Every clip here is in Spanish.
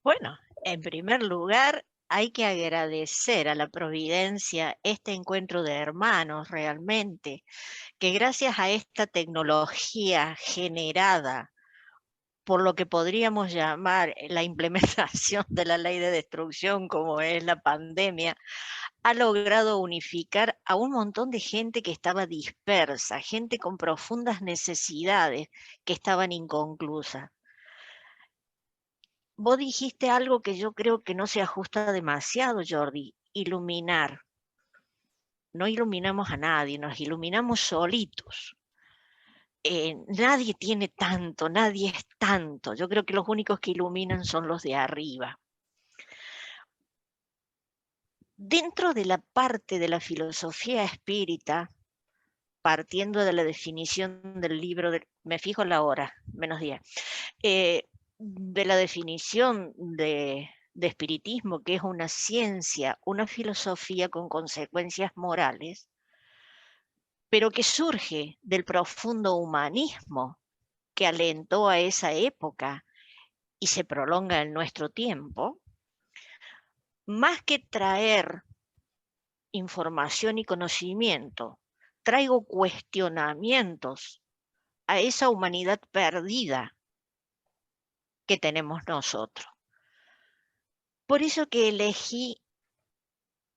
Bueno, en primer lugar, hay que agradecer a la providencia este encuentro de hermanos realmente, que gracias a esta tecnología generada por lo que podríamos llamar la implementación de la ley de destrucción, como es la pandemia, ha logrado unificar a un montón de gente que estaba dispersa, gente con profundas necesidades que estaban inconclusas. Vos dijiste algo que yo creo que no se ajusta demasiado, Jordi, iluminar. No iluminamos a nadie, nos iluminamos solitos. Nadie tiene tanto, nadie es tanto. Yo creo que los únicos que iluminan son los de arriba. Dentro de la parte de la filosofía espírita, partiendo de la definición del libro, me fijo la hora, menos 10, de la definición de espiritismo, que es una ciencia, una filosofía con consecuencias morales, pero que surge del profundo humanismo que alentó a esa época y se prolonga en nuestro tiempo, más que traer información y conocimiento, traigo cuestionamientos a esa humanidad perdida que tenemos nosotros. Por eso que elegí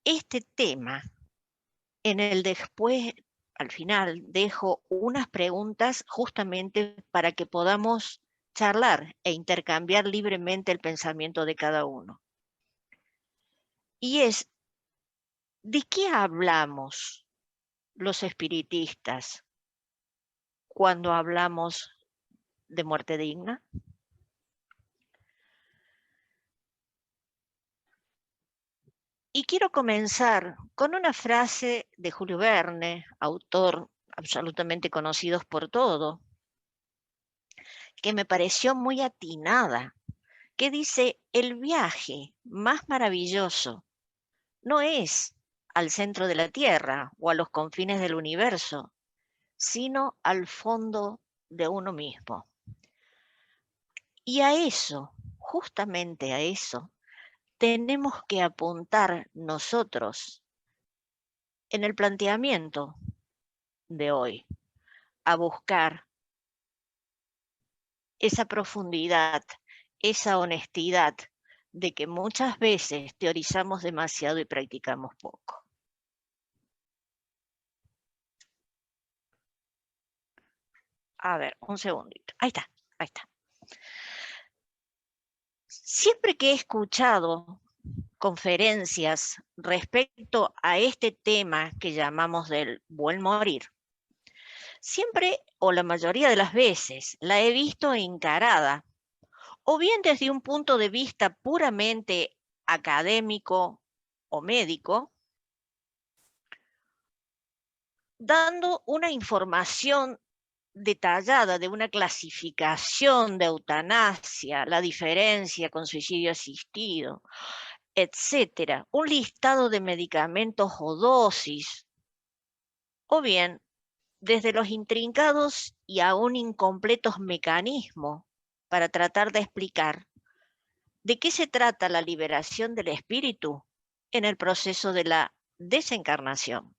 este tema. En el después, al final, dejo unas preguntas justamente para que podamos charlar e intercambiar libremente el pensamiento de cada uno. Y es, ¿de qué hablamos los espiritistas cuando hablamos de muerte digna? Y quiero comenzar con una frase de Julio Verne, autor absolutamente conocido por todo, que me pareció muy atinada, que dice: el viaje más maravilloso no es al centro de la Tierra o a los confines del universo, sino al fondo de uno mismo. Y a eso, justamente a eso, tenemos que apuntar nosotros en el planteamiento de hoy, a buscar esa profundidad, esa honestidad de que muchas veces teorizamos demasiado y practicamos poco. A ver, un segundito. Ahí está, ahí está. Siempre que he escuchado conferencias respecto a este tema que llamamos del buen morir, siempre o la mayoría de las veces la he visto encarada o bien desde un punto de vista puramente académico o médico, dando una información detallada de una clasificación de eutanasia, la diferencia con suicidio asistido, etcétera, un listado de medicamentos o dosis, o bien desde los intrincados y aún incompletos mecanismos para tratar de explicar de qué se trata la liberación del espíritu en el proceso de la desencarnación.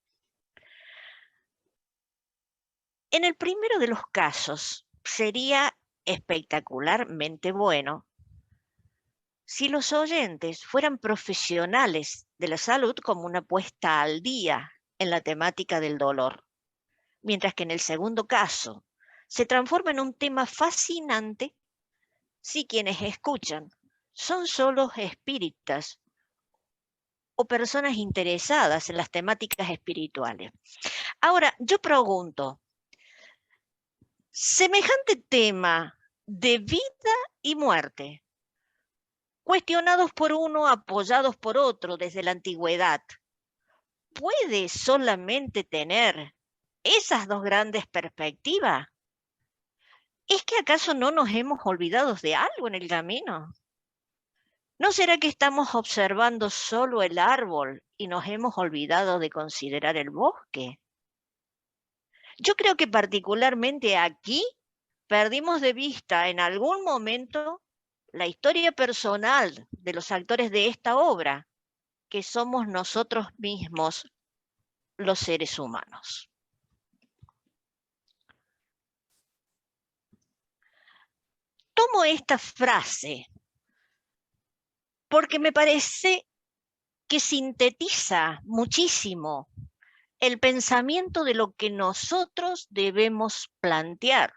En el primero de los casos, sería espectacularmente bueno si los oyentes fueran profesionales de la salud como una puesta al día en la temática del dolor, mientras que en el segundo caso se transforma en un tema fascinante si quienes escuchan son solo espíritas o personas interesadas en las temáticas espirituales. Ahora, yo pregunto, semejante tema de vida y muerte, cuestionados por uno, apoyados por otro desde la antigüedad, ¿puede solamente tener esas dos grandes perspectivas? ¿Es que acaso no nos hemos olvidado de algo en el camino? ¿No será que estamos observando solo el árbol y nos hemos olvidado de considerar el bosque? Yo creo que particularmente aquí perdimos de vista en algún momento la historia personal de los actores de esta obra, que somos nosotros mismos, los seres humanos. Tomo esta frase porque me parece que sintetiza muchísimo el pensamiento de lo que nosotros debemos plantear,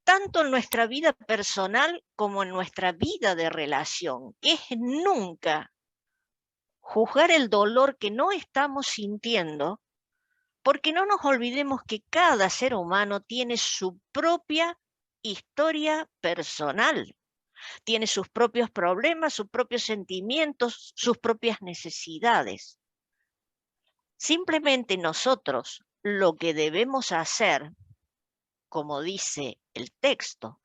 tanto en nuestra vida personal como en nuestra vida de relación, que es nunca juzgar el dolor que no estamos sintiendo, porque no nos olvidemos que cada ser humano tiene su propia historia personal, tiene sus propios problemas, sus propios sentimientos, sus propias necesidades. Simplemente nosotros lo que debemos hacer, como dice el texto,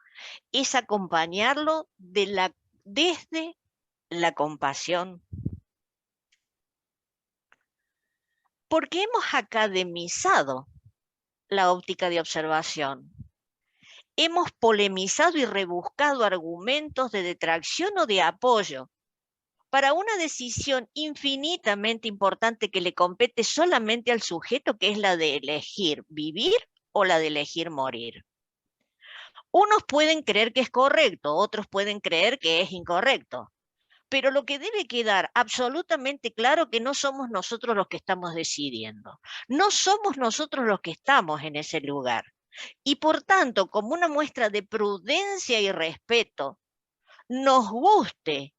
es acompañarlo desde la compasión. Porque hemos academizado la óptica de observación. Hemos polemizado y rebuscado argumentos de detracción o de apoyo para una decisión infinitamente importante que le compete solamente al sujeto, que es la de elegir vivir o la de elegir morir. Unos pueden creer que es correcto, otros pueden creer que es incorrecto, pero lo que debe quedar absolutamente claro que no somos nosotros los que estamos decidiendo, no somos nosotros los que estamos en ese lugar. Y por tanto, como una muestra de prudencia y respeto, nos guste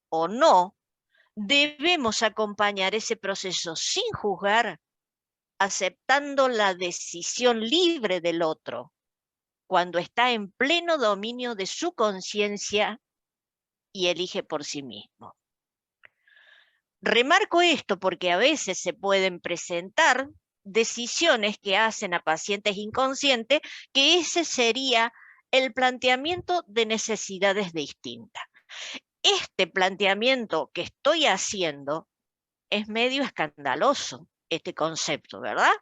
o no, debemos acompañar ese proceso sin juzgar, aceptando la decisión libre del otro, cuando está en pleno dominio de su conciencia y elige por sí mismo. Remarco esto porque a veces se pueden presentar decisiones que hacen a pacientes inconscientes, que ese sería el planteamiento de necesidades distintas. Este planteamiento que estoy haciendo es medio escandaloso, este concepto, ¿verdad?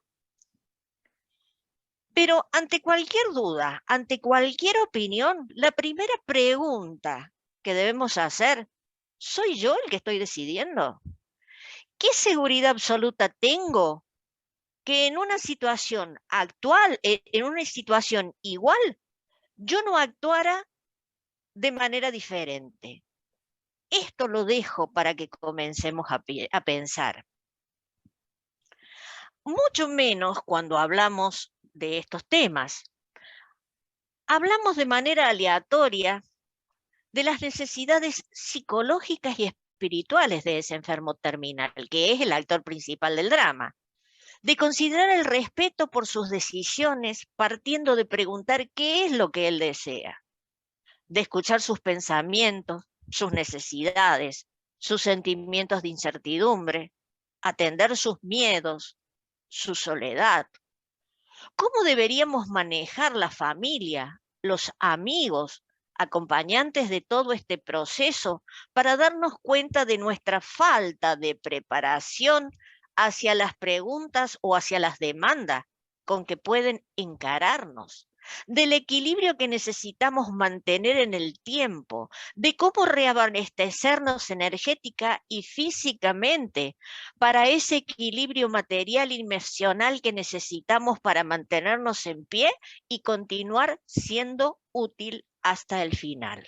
Pero ante cualquier duda, ante cualquier opinión, la primera pregunta que debemos hacer, ¿soy yo el que estoy decidiendo? ¿Qué seguridad absoluta tengo que en una situación actual, en una situación igual, yo no actuara de manera diferente? Esto lo dejo para que comencemos a pensar. Mucho menos cuando hablamos de estos temas. Hablamos de manera aleatoria de las necesidades psicológicas y espirituales de ese enfermo terminal, que es el actor principal del drama. De considerar el respeto por sus decisiones partiendo de preguntar qué es lo que él desea, de escuchar sus pensamientos, sus necesidades, sus sentimientos de incertidumbre, atender sus miedos, su soledad. ¿Cómo deberíamos manejar la familia, los amigos, acompañantes de todo este proceso para darnos cuenta de nuestra falta de preparación hacia las preguntas o hacia las demandas con que pueden encararnos? Del equilibrio que necesitamos mantener en el tiempo, de cómo reabastecernos energética y físicamente para ese equilibrio material y emocional que necesitamos para mantenernos en pie y continuar siendo útil hasta el final.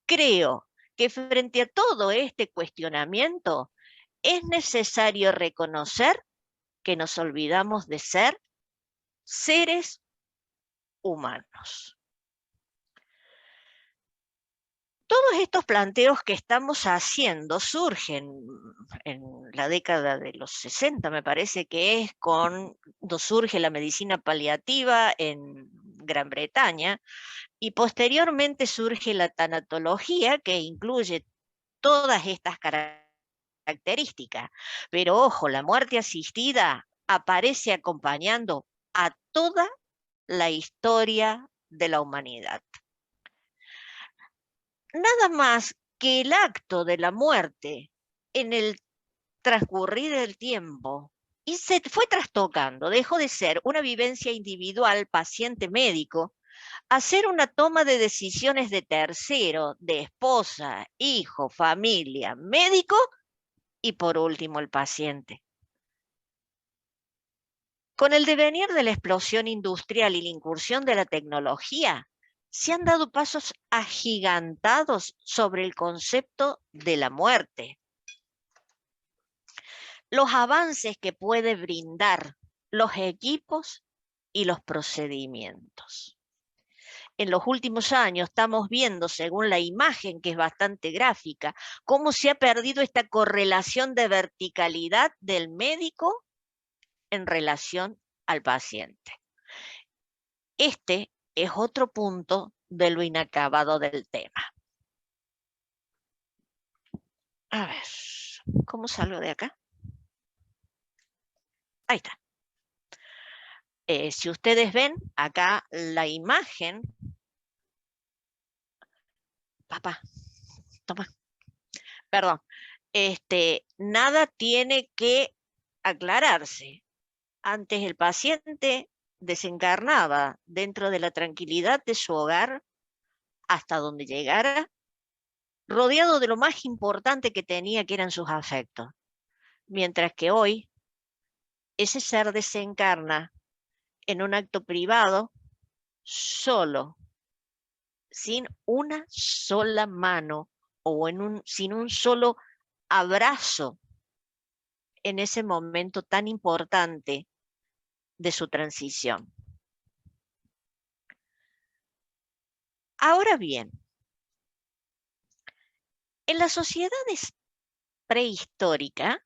Creo que frente a todo este cuestionamiento es necesario reconocer que nos olvidamos de ser seres humanos. Todos estos planteos que estamos haciendo surgen en la década de los 60, me parece que es cuando surge la medicina paliativa en Gran Bretaña, y posteriormente surge la tanatología, que incluye todas estas características. Pero ojo, la muerte asistida aparece acompañando a toda la historia de la humanidad. Nada más que el acto de la muerte en el transcurrir del tiempo y se fue trastocando, dejó de ser una vivencia individual paciente-médico Hacer una toma de decisiones de tercero, de esposa, hijo, familia, médico y por último el paciente. Con el devenir de la explosión industrial y la incursión de la tecnología, se han dado pasos agigantados sobre el concepto de la muerte. Los avances que puede brindar los equipos y los procedimientos. En los últimos años estamos viendo, según la imagen, que es bastante gráfica, cómo se ha perdido esta correlación de verticalidad del médico en relación al paciente. Este es otro punto de lo inacabado del tema. A ver, ¿cómo salgo de acá? Ahí está. Si ustedes ven acá la imagen, papá, toma, perdón, nada tiene que aclararse. Antes el paciente desencarnaba dentro de la tranquilidad de su hogar hasta donde llegara, rodeado de lo más importante que tenía, que eran sus afectos. Mientras que hoy ese ser desencarna en un acto privado, solo, sin una sola mano o sin un solo abrazo en ese momento tan importante de su transición. Ahora bien, en las sociedades prehistóricas,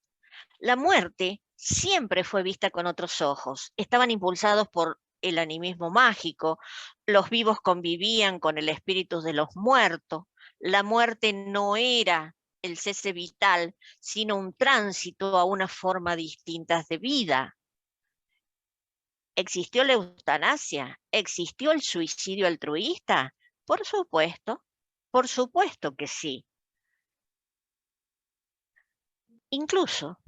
la muerte siempre fue vista con otros ojos. Estaban impulsados por el animismo mágico, los vivos convivían con el espíritu de los muertos, la muerte no era el cese vital, sino un tránsito a una forma distinta de vida. ¿Existió la eutanasia? ¿Existió el suicidio altruista? Por supuesto que sí. Incluso,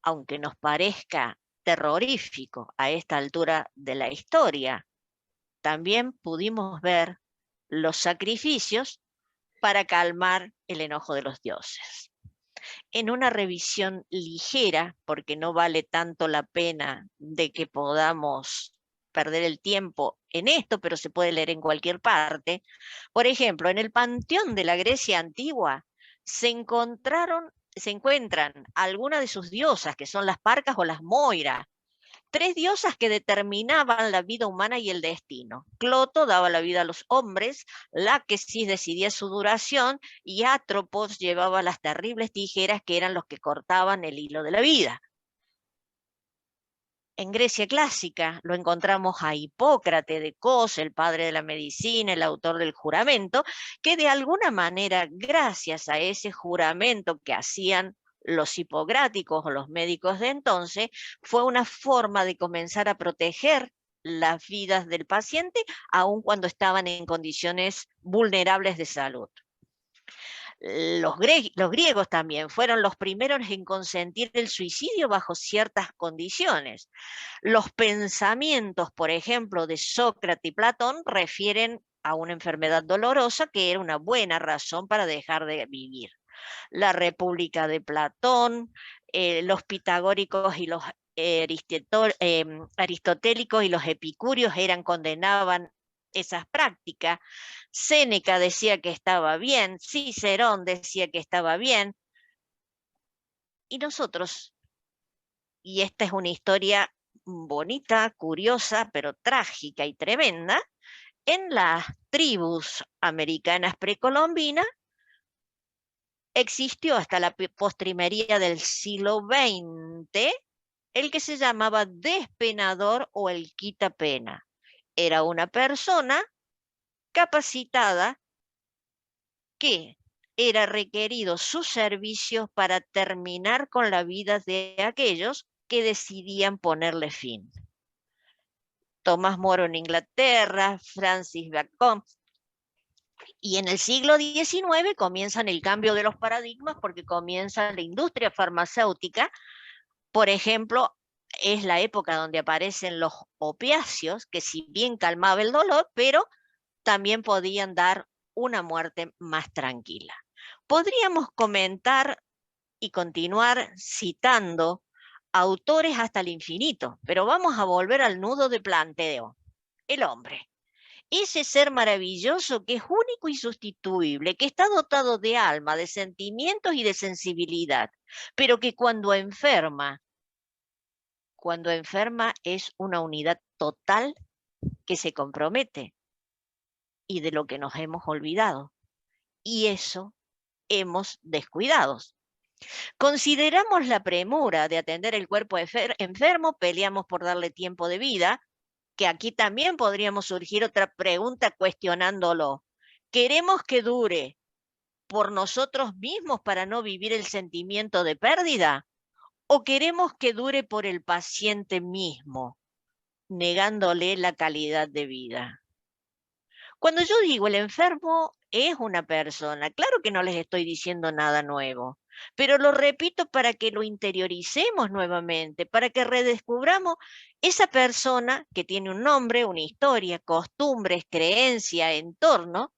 aunque nos parezca terrorífico a esta altura de la historia, también pudimos ver los sacrificios para calmar el enojo de los dioses. En una revisión ligera, porque no vale tanto la pena de que podamos perder el tiempo en esto, pero se puede leer en cualquier parte. Por ejemplo, en el panteón de la Grecia antigua se encuentran algunas de sus diosas, que son las Parcas o las Moiras, tres diosas que determinaban la vida humana y el destino. Cloto daba la vida a los hombres, Láquesis decidía su duración y Atropos llevaba las terribles tijeras que eran los que cortaban el hilo de la vida. En Grecia clásica lo encontramos a Hipócrates de Cos, el padre de la medicina, el autor del juramento, que de alguna manera, gracias a ese juramento que hacían los hipocráticos o los médicos de entonces, fue una forma de comenzar a proteger las vidas del paciente, aun cuando estaban en condiciones vulnerables de salud. Los griegos también fueron los primeros en consentir el suicidio bajo ciertas condiciones. Los pensamientos, por ejemplo, de Sócrates y Platón refieren a una enfermedad dolorosa que era una buena razón para dejar de vivir. La República de Platón, los pitagóricos y los aristotélicos y los epicúreos condenaban esas prácticas. Séneca decía que estaba bien, Cicerón decía que estaba bien. Y nosotros, y esta es una historia bonita, curiosa, pero trágica y tremenda, en las tribus americanas precolombinas existió hasta la postrimería del siglo XX el que se llamaba despenador o el quitapena. Era una persona capacitada que era requerido sus servicios para terminar con la vida de aquellos que decidían ponerle fin. Tomás Moro en Inglaterra, Francis Bacon. Y en el siglo XIX comienzan el cambio de los paradigmas porque comienza la industria farmacéutica, por ejemplo, es la época donde aparecen los opiáceos, que si bien calmaba el dolor, pero también podían dar una muerte más tranquila. Podríamos comentar y continuar citando autores hasta el infinito, pero vamos a volver al nudo de planteo, el hombre. Ese ser maravilloso que es único y sustituible, que está dotado de alma, de sentimientos y de sensibilidad, pero que cuando enferma es una unidad total que se compromete y de lo que nos hemos olvidado. Y eso hemos descuidado. Consideramos la premura de atender el cuerpo enfermo, peleamos por darle tiempo de vida, que aquí también podríamos surgir otra pregunta cuestionándolo. ¿Queremos que dure por nosotros mismos para no vivir el sentimiento de pérdida? ¿O queremos que dure por el paciente mismo, negándole la calidad de vida? Cuando yo digo el enfermo es una persona, claro que no les estoy diciendo nada nuevo, pero lo repito para que lo interioricemos nuevamente, para que redescubramos esa persona que tiene un nombre, una historia, costumbres, creencia, entorno,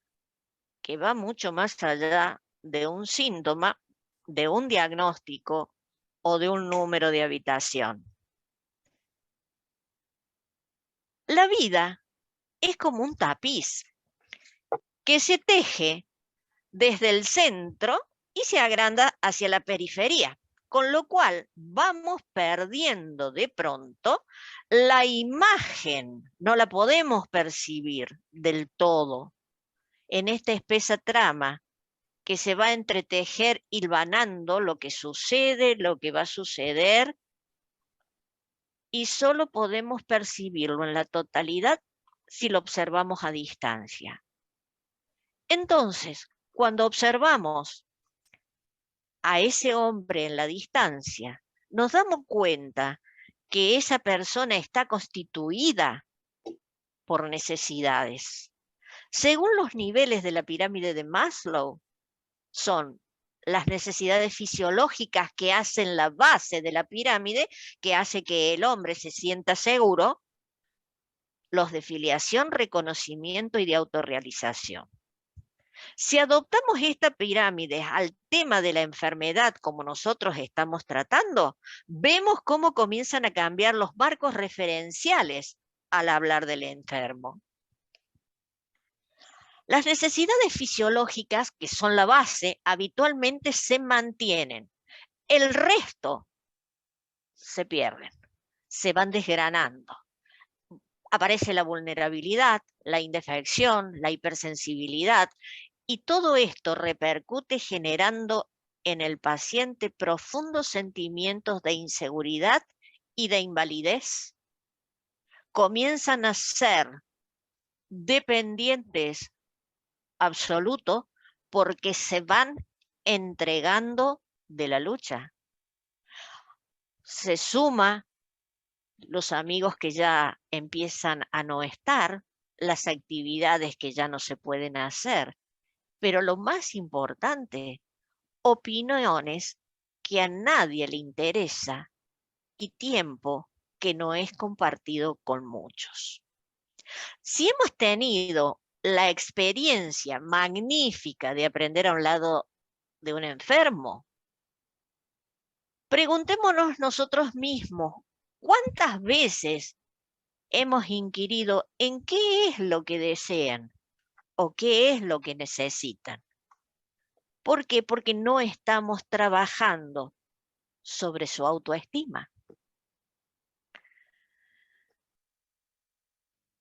que va mucho más allá de un síntoma, de un diagnóstico o de un número de habitación. La vida es como un tapiz que se teje desde el centro y se agranda hacia la periferia, con lo cual vamos perdiendo de pronto la imagen, no la podemos percibir del todo en esta espesa trama que se va a entretejer hilvanando lo que sucede, lo que va a suceder, y solo podemos percibirlo en la totalidad si lo observamos a distancia. Entonces, cuando observamos a ese hombre en la distancia, nos damos cuenta que esa persona está constituida por necesidades. Según los niveles de la pirámide de Maslow, son las necesidades fisiológicas que hacen la base de la pirámide, que hace que el hombre se sienta seguro, los de filiación, reconocimiento y de autorrealización. Si adoptamos esta pirámide al tema de la enfermedad como nosotros estamos tratando, vemos cómo comienzan a cambiar los marcos referenciales al hablar del enfermo. Las necesidades fisiológicas, que son la base, habitualmente se mantienen. El resto se pierden, se van desgranando. Aparece la vulnerabilidad, la indefección, la hipersensibilidad, y todo esto repercute generando en el paciente profundos sentimientos de inseguridad y de invalidez. Comienzan a ser dependientes absolutos porque se van entregando de la lucha. Se suma los amigos que ya empiezan a no estar, las actividades que ya no se pueden hacer, pero lo más importante, opiniones que a nadie le interesa y tiempo que no es compartido con muchos. Si hemos tenido la experiencia magnífica de aprender a un lado de un enfermo, preguntémonos nosotros mismos, ¿cuántas veces hemos inquirido en qué es lo que desean o qué es lo que necesitan? ¿Por qué? Porque no estamos trabajando sobre su autoestima.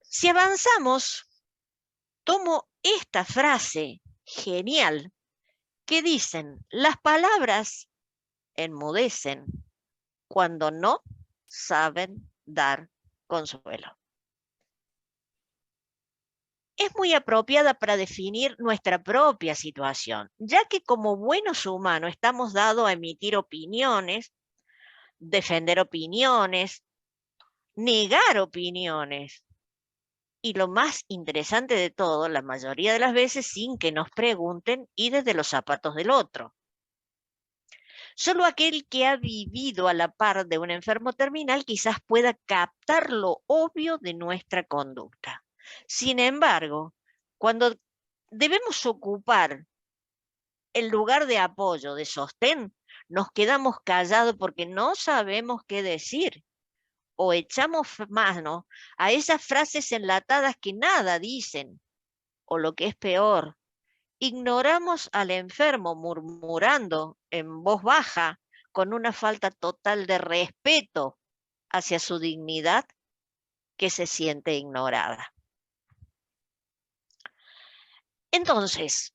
Si avanzamos, tomo esta frase genial que dicen, las palabras enmudecen cuando no saben dar consuelo. Es muy apropiada para definir nuestra propia situación, ya que como buenos humanos estamos dados a emitir opiniones, defender opiniones, negar opiniones, y lo más interesante de todo, la mayoría de las veces sin que nos pregunten y desde los zapatos del otro. Solo aquel que ha vivido a la par de un enfermo terminal quizás pueda captar lo obvio de nuestra conducta. Sin embargo, cuando debemos ocupar el lugar de apoyo, de sostén, nos quedamos callados porque no sabemos qué decir o echamos mano a esas frases enlatadas que nada dicen, o lo que es peor, ignoramos al enfermo murmurando en voz baja con una falta total de respeto hacia su dignidad que se siente ignorada. Entonces,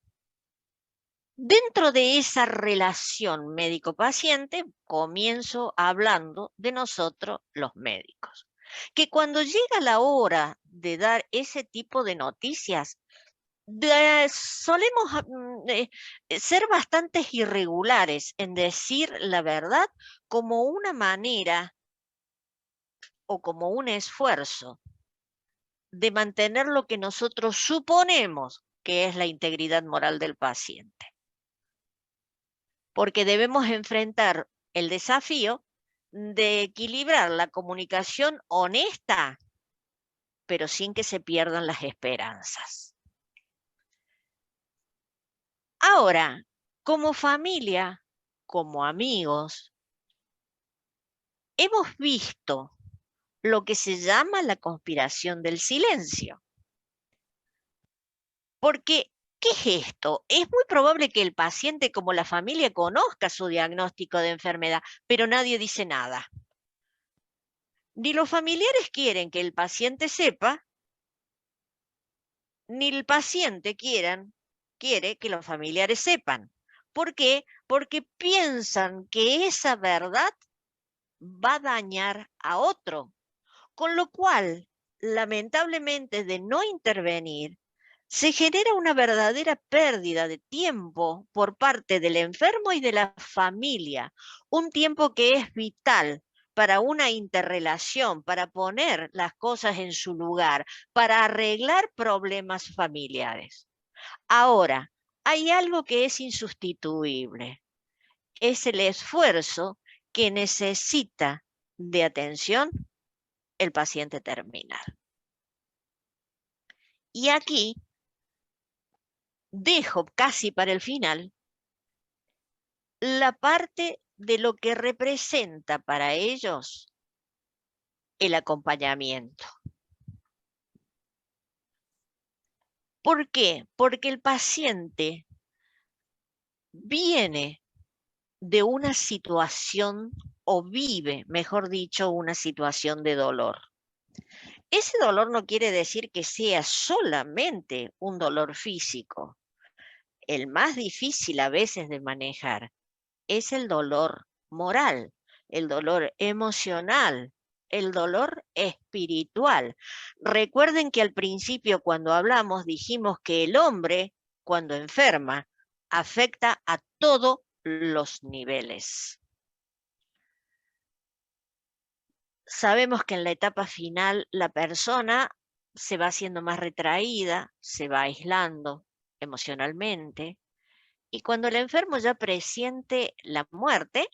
dentro de esa relación médico-paciente, comienzo hablando de nosotros los médicos, que cuando llega la hora de dar ese tipo de noticias, solemos ser bastante irregulares en decir la verdad como una manera o como un esfuerzo de mantener lo que nosotros suponemos que es la integridad moral del paciente. Porque debemos enfrentar el desafío de equilibrar la comunicación honesta, pero sin que se pierdan las esperanzas. Ahora, como familia, como amigos, hemos visto lo que se llama la conspiración del silencio. Porque, ¿qué es esto? Es muy probable que el paciente como la familia conozca su diagnóstico de enfermedad, pero nadie dice nada. Ni los familiares quieren que el paciente sepa, ni el paciente quiere que los familiares sepan. ¿Por qué? Porque piensan que esa verdad va a dañar a otro. Con lo cual, lamentablemente, de no intervenir, se genera una verdadera pérdida de tiempo por parte del enfermo y de la familia, un tiempo que es vital para una interrelación, para poner las cosas en su lugar, para arreglar problemas familiares. Ahora, hay algo que es insustituible, es el esfuerzo que necesita de atención el paciente terminal. Y aquí dejo casi para el final la parte de lo que representa para ellos el acompañamiento. ¿Por qué? Porque el paciente viene de una situación o vive, mejor dicho, una situación de dolor. Ese dolor no quiere decir que sea solamente un dolor físico. El más difícil a veces de manejar es el dolor moral, el dolor emocional, el dolor espiritual. Recuerden que al principio cuando hablamos dijimos que el hombre cuando enferma afecta a todos los niveles. Sabemos que en la etapa final la persona se va haciendo más retraída, se va aislando emocionalmente, y cuando el enfermo ya presiente la muerte,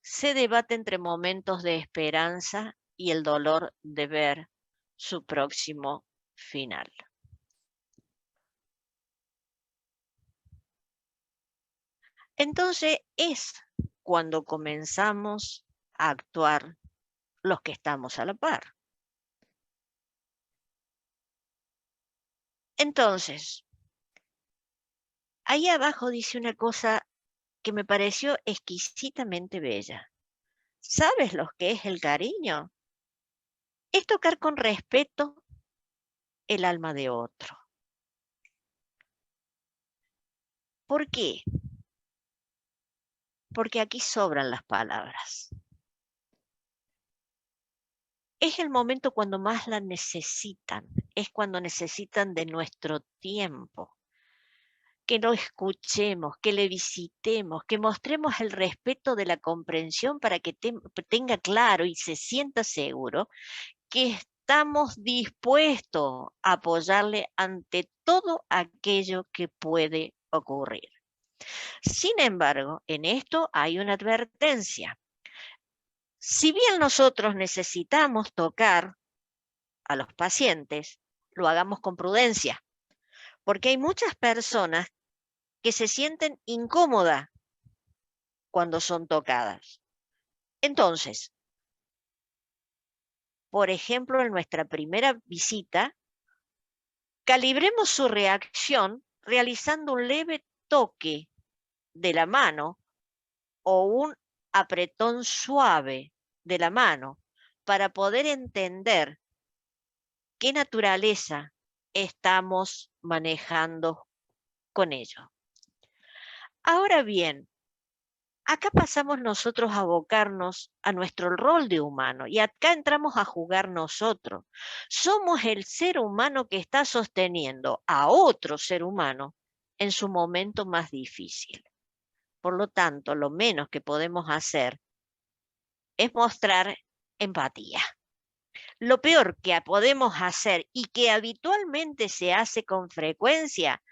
se debate entre momentos de esperanza y el dolor de ver su próximo final. Entonces es cuando comenzamos a actuar los que estamos a la par. Entonces, ahí abajo dice una cosa que me pareció exquisitamente bella. ¿Sabes lo que es el cariño? Es tocar con respeto el alma de otro. ¿Por qué? Porque aquí sobran las palabras. Es el momento cuando más la necesitan, es cuando necesitan de nuestro tiempo, que lo escuchemos, que le visitemos, que mostremos el respeto de la comprensión para que tenga claro y se sienta seguro que estamos dispuestos a apoyarle ante todo aquello que puede ocurrir. Sin embargo, en esto hay una advertencia. Si bien nosotros necesitamos tocar a los pacientes, lo hagamos con prudencia, porque hay muchas personas que se sienten incómodas cuando son tocadas. Entonces, por ejemplo, en nuestra primera visita, calibremos su reacción realizando un leve toque de la mano o un apretón suave de la mano para poder entender qué naturaleza estamos manejando con ello. Ahora bien, acá pasamos nosotros a abocarnos a nuestro rol de humano y acá entramos a jugar nosotros. Somos el ser humano que está sosteniendo a otro ser humano en su momento más difícil. Por lo tanto, lo menos que podemos hacer es mostrar empatía. Lo peor que podemos hacer y que habitualmente se hace con frecuencia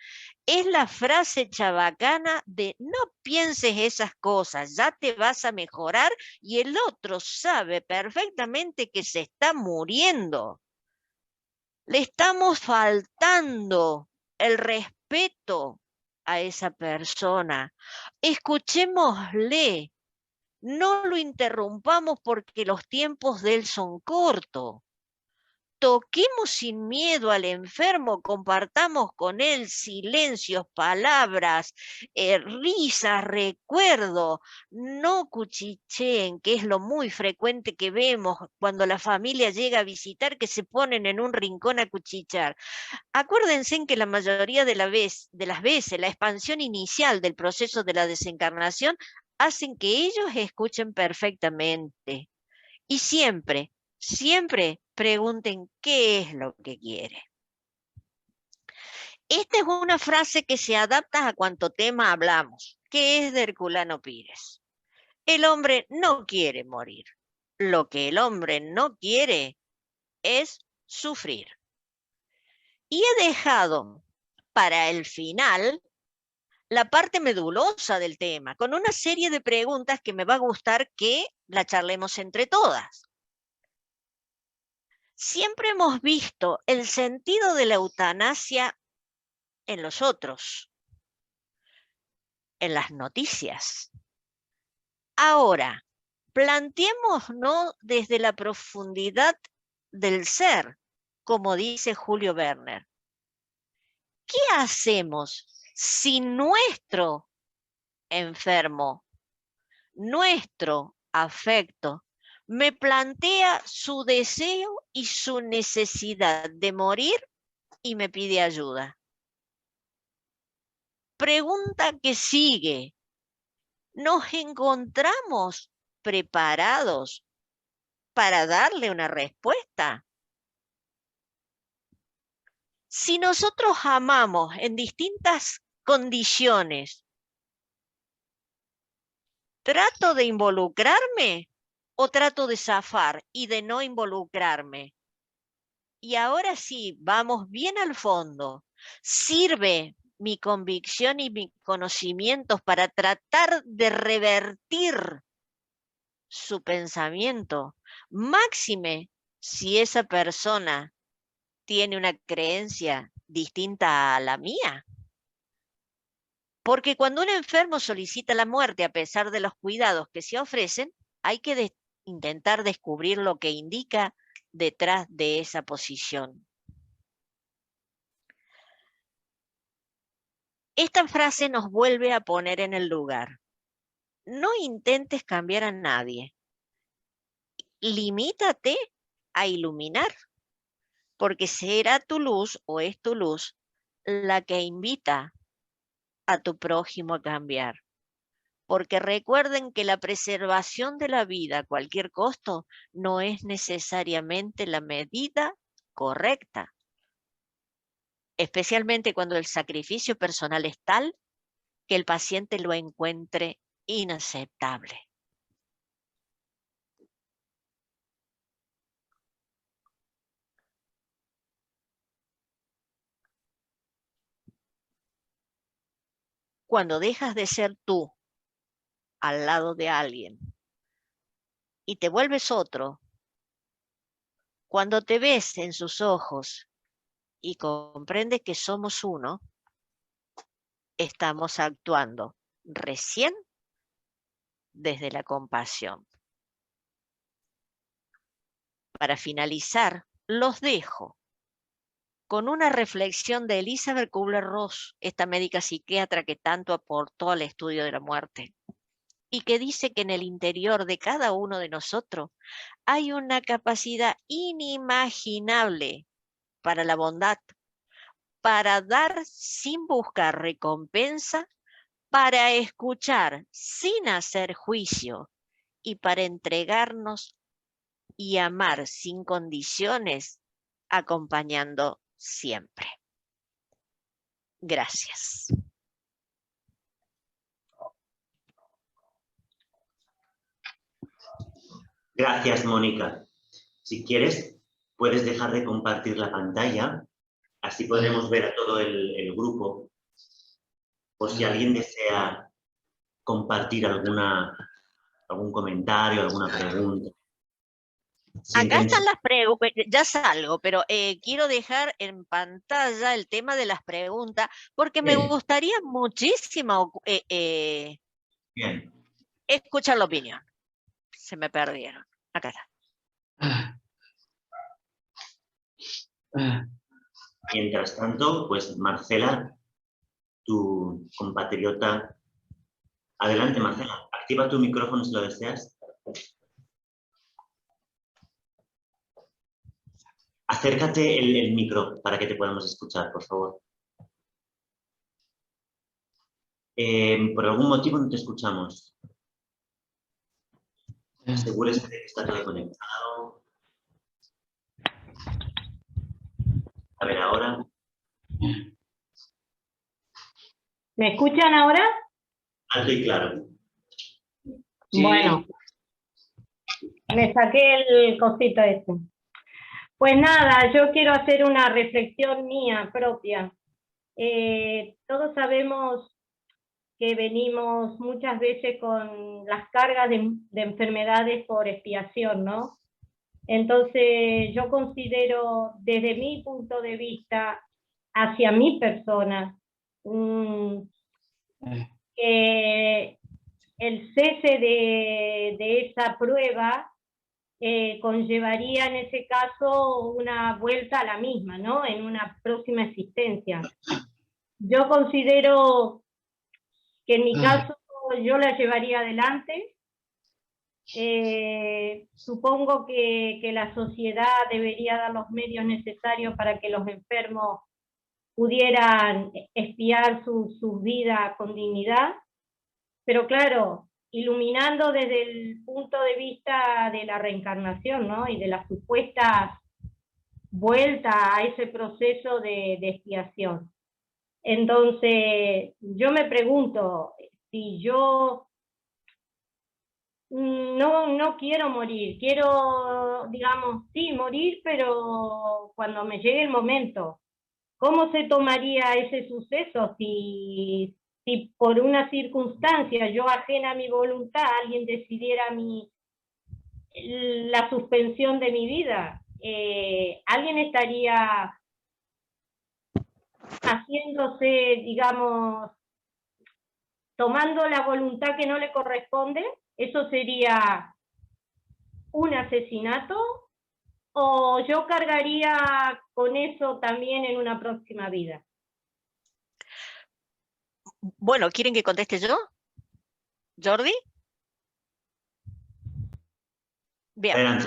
es la frase chabacana de no pienses esas cosas, ya te vas a mejorar y el otro sabe perfectamente que se está muriendo. Le estamos faltando el respeto a esa persona. Escuchémosle, no lo interrumpamos porque los tiempos de él son cortos. Toquemos sin miedo al enfermo, compartamos con él silencios, palabras, risas, recuerdo. No cuchicheen, que es lo muy frecuente que vemos cuando la familia llega a visitar, que se ponen en un rincón a cuchichar. Acuérdense en que la mayoría de las veces la expansión inicial del proceso de la desencarnación hacen que ellos escuchen perfectamente. Y siempre, siempre pregunten qué es lo que quiere. Esta es una frase que se adapta a cuanto tema hablamos, que es de Herculano Pires. El hombre no quiere morir. Lo que el hombre no quiere es sufrir. Y he dejado para el final la parte medulosa del tema, con una serie de preguntas que me va a gustar que la charlemos entre todas. Siempre hemos visto el sentido de la eutanasia en los otros, en las noticias. Ahora, planteémonos desde la profundidad del ser, como dice Julio Werner. ¿Qué hacemos si nuestro enfermo, nuestro afecto, me plantea su deseo y su necesidad de morir y me pide ayuda? Pregunta que sigue. ¿Nos encontramos preparados para darle una respuesta? Si nosotros amamos en distintas condiciones, ¿trato de involucrarme o trato de zafar y de no involucrarme? Y ahora sí, vamos bien al fondo. ¿Sirve mi convicción y mis conocimientos para tratar de revertir su pensamiento? Máxime si esa persona tiene una creencia distinta a la mía. Porque cuando un enfermo solicita la muerte a pesar de los cuidados que se ofrecen, hay que intentar descubrir lo que indica detrás de esa posición. Esta frase nos vuelve a poner en el lugar. No intentes cambiar a nadie. Limítate a iluminar, porque será tu luz o es tu luz la que invita a tu prójimo a cambiar. Porque recuerden que la preservación de la vida a cualquier costo no es necesariamente la medida correcta, especialmente cuando el sacrificio personal es tal que el paciente lo encuentre inaceptable. cuando dejas de ser tú al lado de alguien y te vuelves otro, cuando te ves en sus ojos y comprendes que somos uno, estamos actuando recién desde la compasión. Para finalizar, los dejo con una reflexión de Elizabeth Kubler-Ross, esta médica psiquiatra que tanto aportó al estudio de la muerte, y que dice que en el interior de cada uno de nosotros hay una capacidad inimaginable para la bondad, para dar sin buscar recompensa, para escuchar sin hacer juicio y para entregarnos y amar sin condiciones, acompañando siempre. Gracias. Gracias, Mónica. Si quieres, puedes dejar de compartir la pantalla, así podremos ver a todo el grupo. Por si alguien desea compartir algún comentario, alguna pregunta. Acá están las preguntas, ya salgo, pero quiero dejar en pantalla el tema de las preguntas, porque me gustaría muchísimo escuchar la opinión. Se me perdieron. Acá está. Mientras tanto, pues Marcela, tu compatriota. Adelante, Marcela. Activa tu micrófono si lo deseas. Acércate el micro para que te podamos escuchar, por favor. Por algún motivo no te escuchamos. Asegúrese de que está todo conectado. A ver, ahora. ¿Me escuchan ahora? Alto y claro. Sí. Bueno, me saqué el cosito este. Pues nada, yo quiero hacer una reflexión mía propia. Todos sabemos que venimos muchas veces con las cargas de enfermedades por expiación, ¿no? Entonces yo considero desde mi punto de vista hacia mi persona que el cese de esa prueba conllevaría en ese caso una vuelta a la misma, ¿no? En una próxima existencia. Yo considero que en mi caso yo la llevaría adelante. Supongo que la sociedad debería dar los medios necesarios para que los enfermos pudieran expiar sus vidas con dignidad, pero claro, iluminando desde el punto de vista de la reencarnación, ¿no? Y de las supuestas vueltas a ese proceso de expiación. Entonces, yo me pregunto, si yo no quiero morir, quiero, digamos, sí, morir, pero cuando me llegue el momento, ¿cómo se tomaría ese suceso si por una circunstancia, yo ajena a mi voluntad, alguien decidiera la suspensión de mi vida? Alguien estaría haciéndose, digamos, tomando la voluntad que no le corresponde. ¿Eso sería un asesinato? ¿O yo cargaría con eso también en una próxima vida? Bueno, ¿quieren que conteste yo? ¿Jordi? Bien.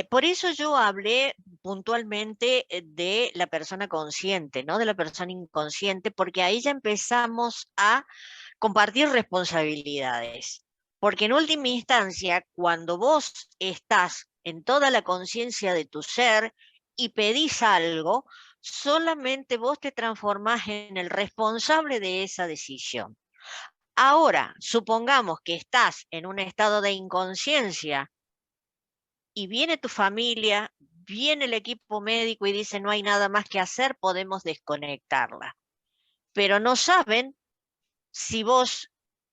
Por eso yo hablé puntualmente de la persona consciente, no de la persona inconsciente, porque ahí ya empezamos a compartir responsabilidades. Porque en última instancia, cuando vos estás en toda la conciencia de tu ser y pedís algo, solamente vos te transformás en el responsable de esa decisión. Ahora, supongamos que estás en un estado de inconsciencia y viene tu familia, viene el equipo médico y dice no hay nada más que hacer, podemos desconectarla. Pero no saben si vos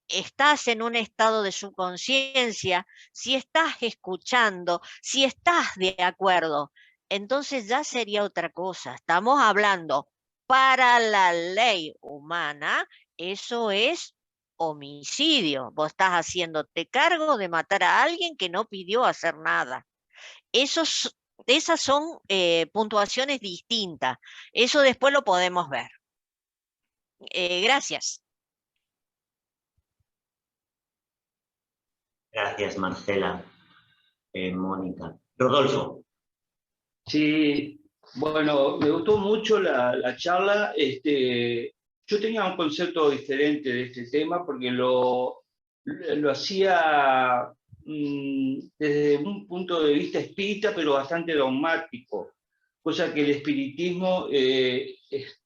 estás en un estado de subconsciencia, si estás escuchando, si estás de acuerdo, entonces ya sería otra cosa. Estamos hablando para la ley humana, eso es homicidio. Vos estás haciéndote cargo de matar a alguien que no pidió hacer nada. Esas son puntuaciones distintas. Eso después lo podemos ver. Gracias. Gracias, Marcela. Mónica. Rodolfo. Sí, bueno, me gustó mucho la charla. Yo tenía un concepto diferente de este tema porque lo hacía desde un punto de vista espírita, pero bastante dogmático, cosa que el espiritismo es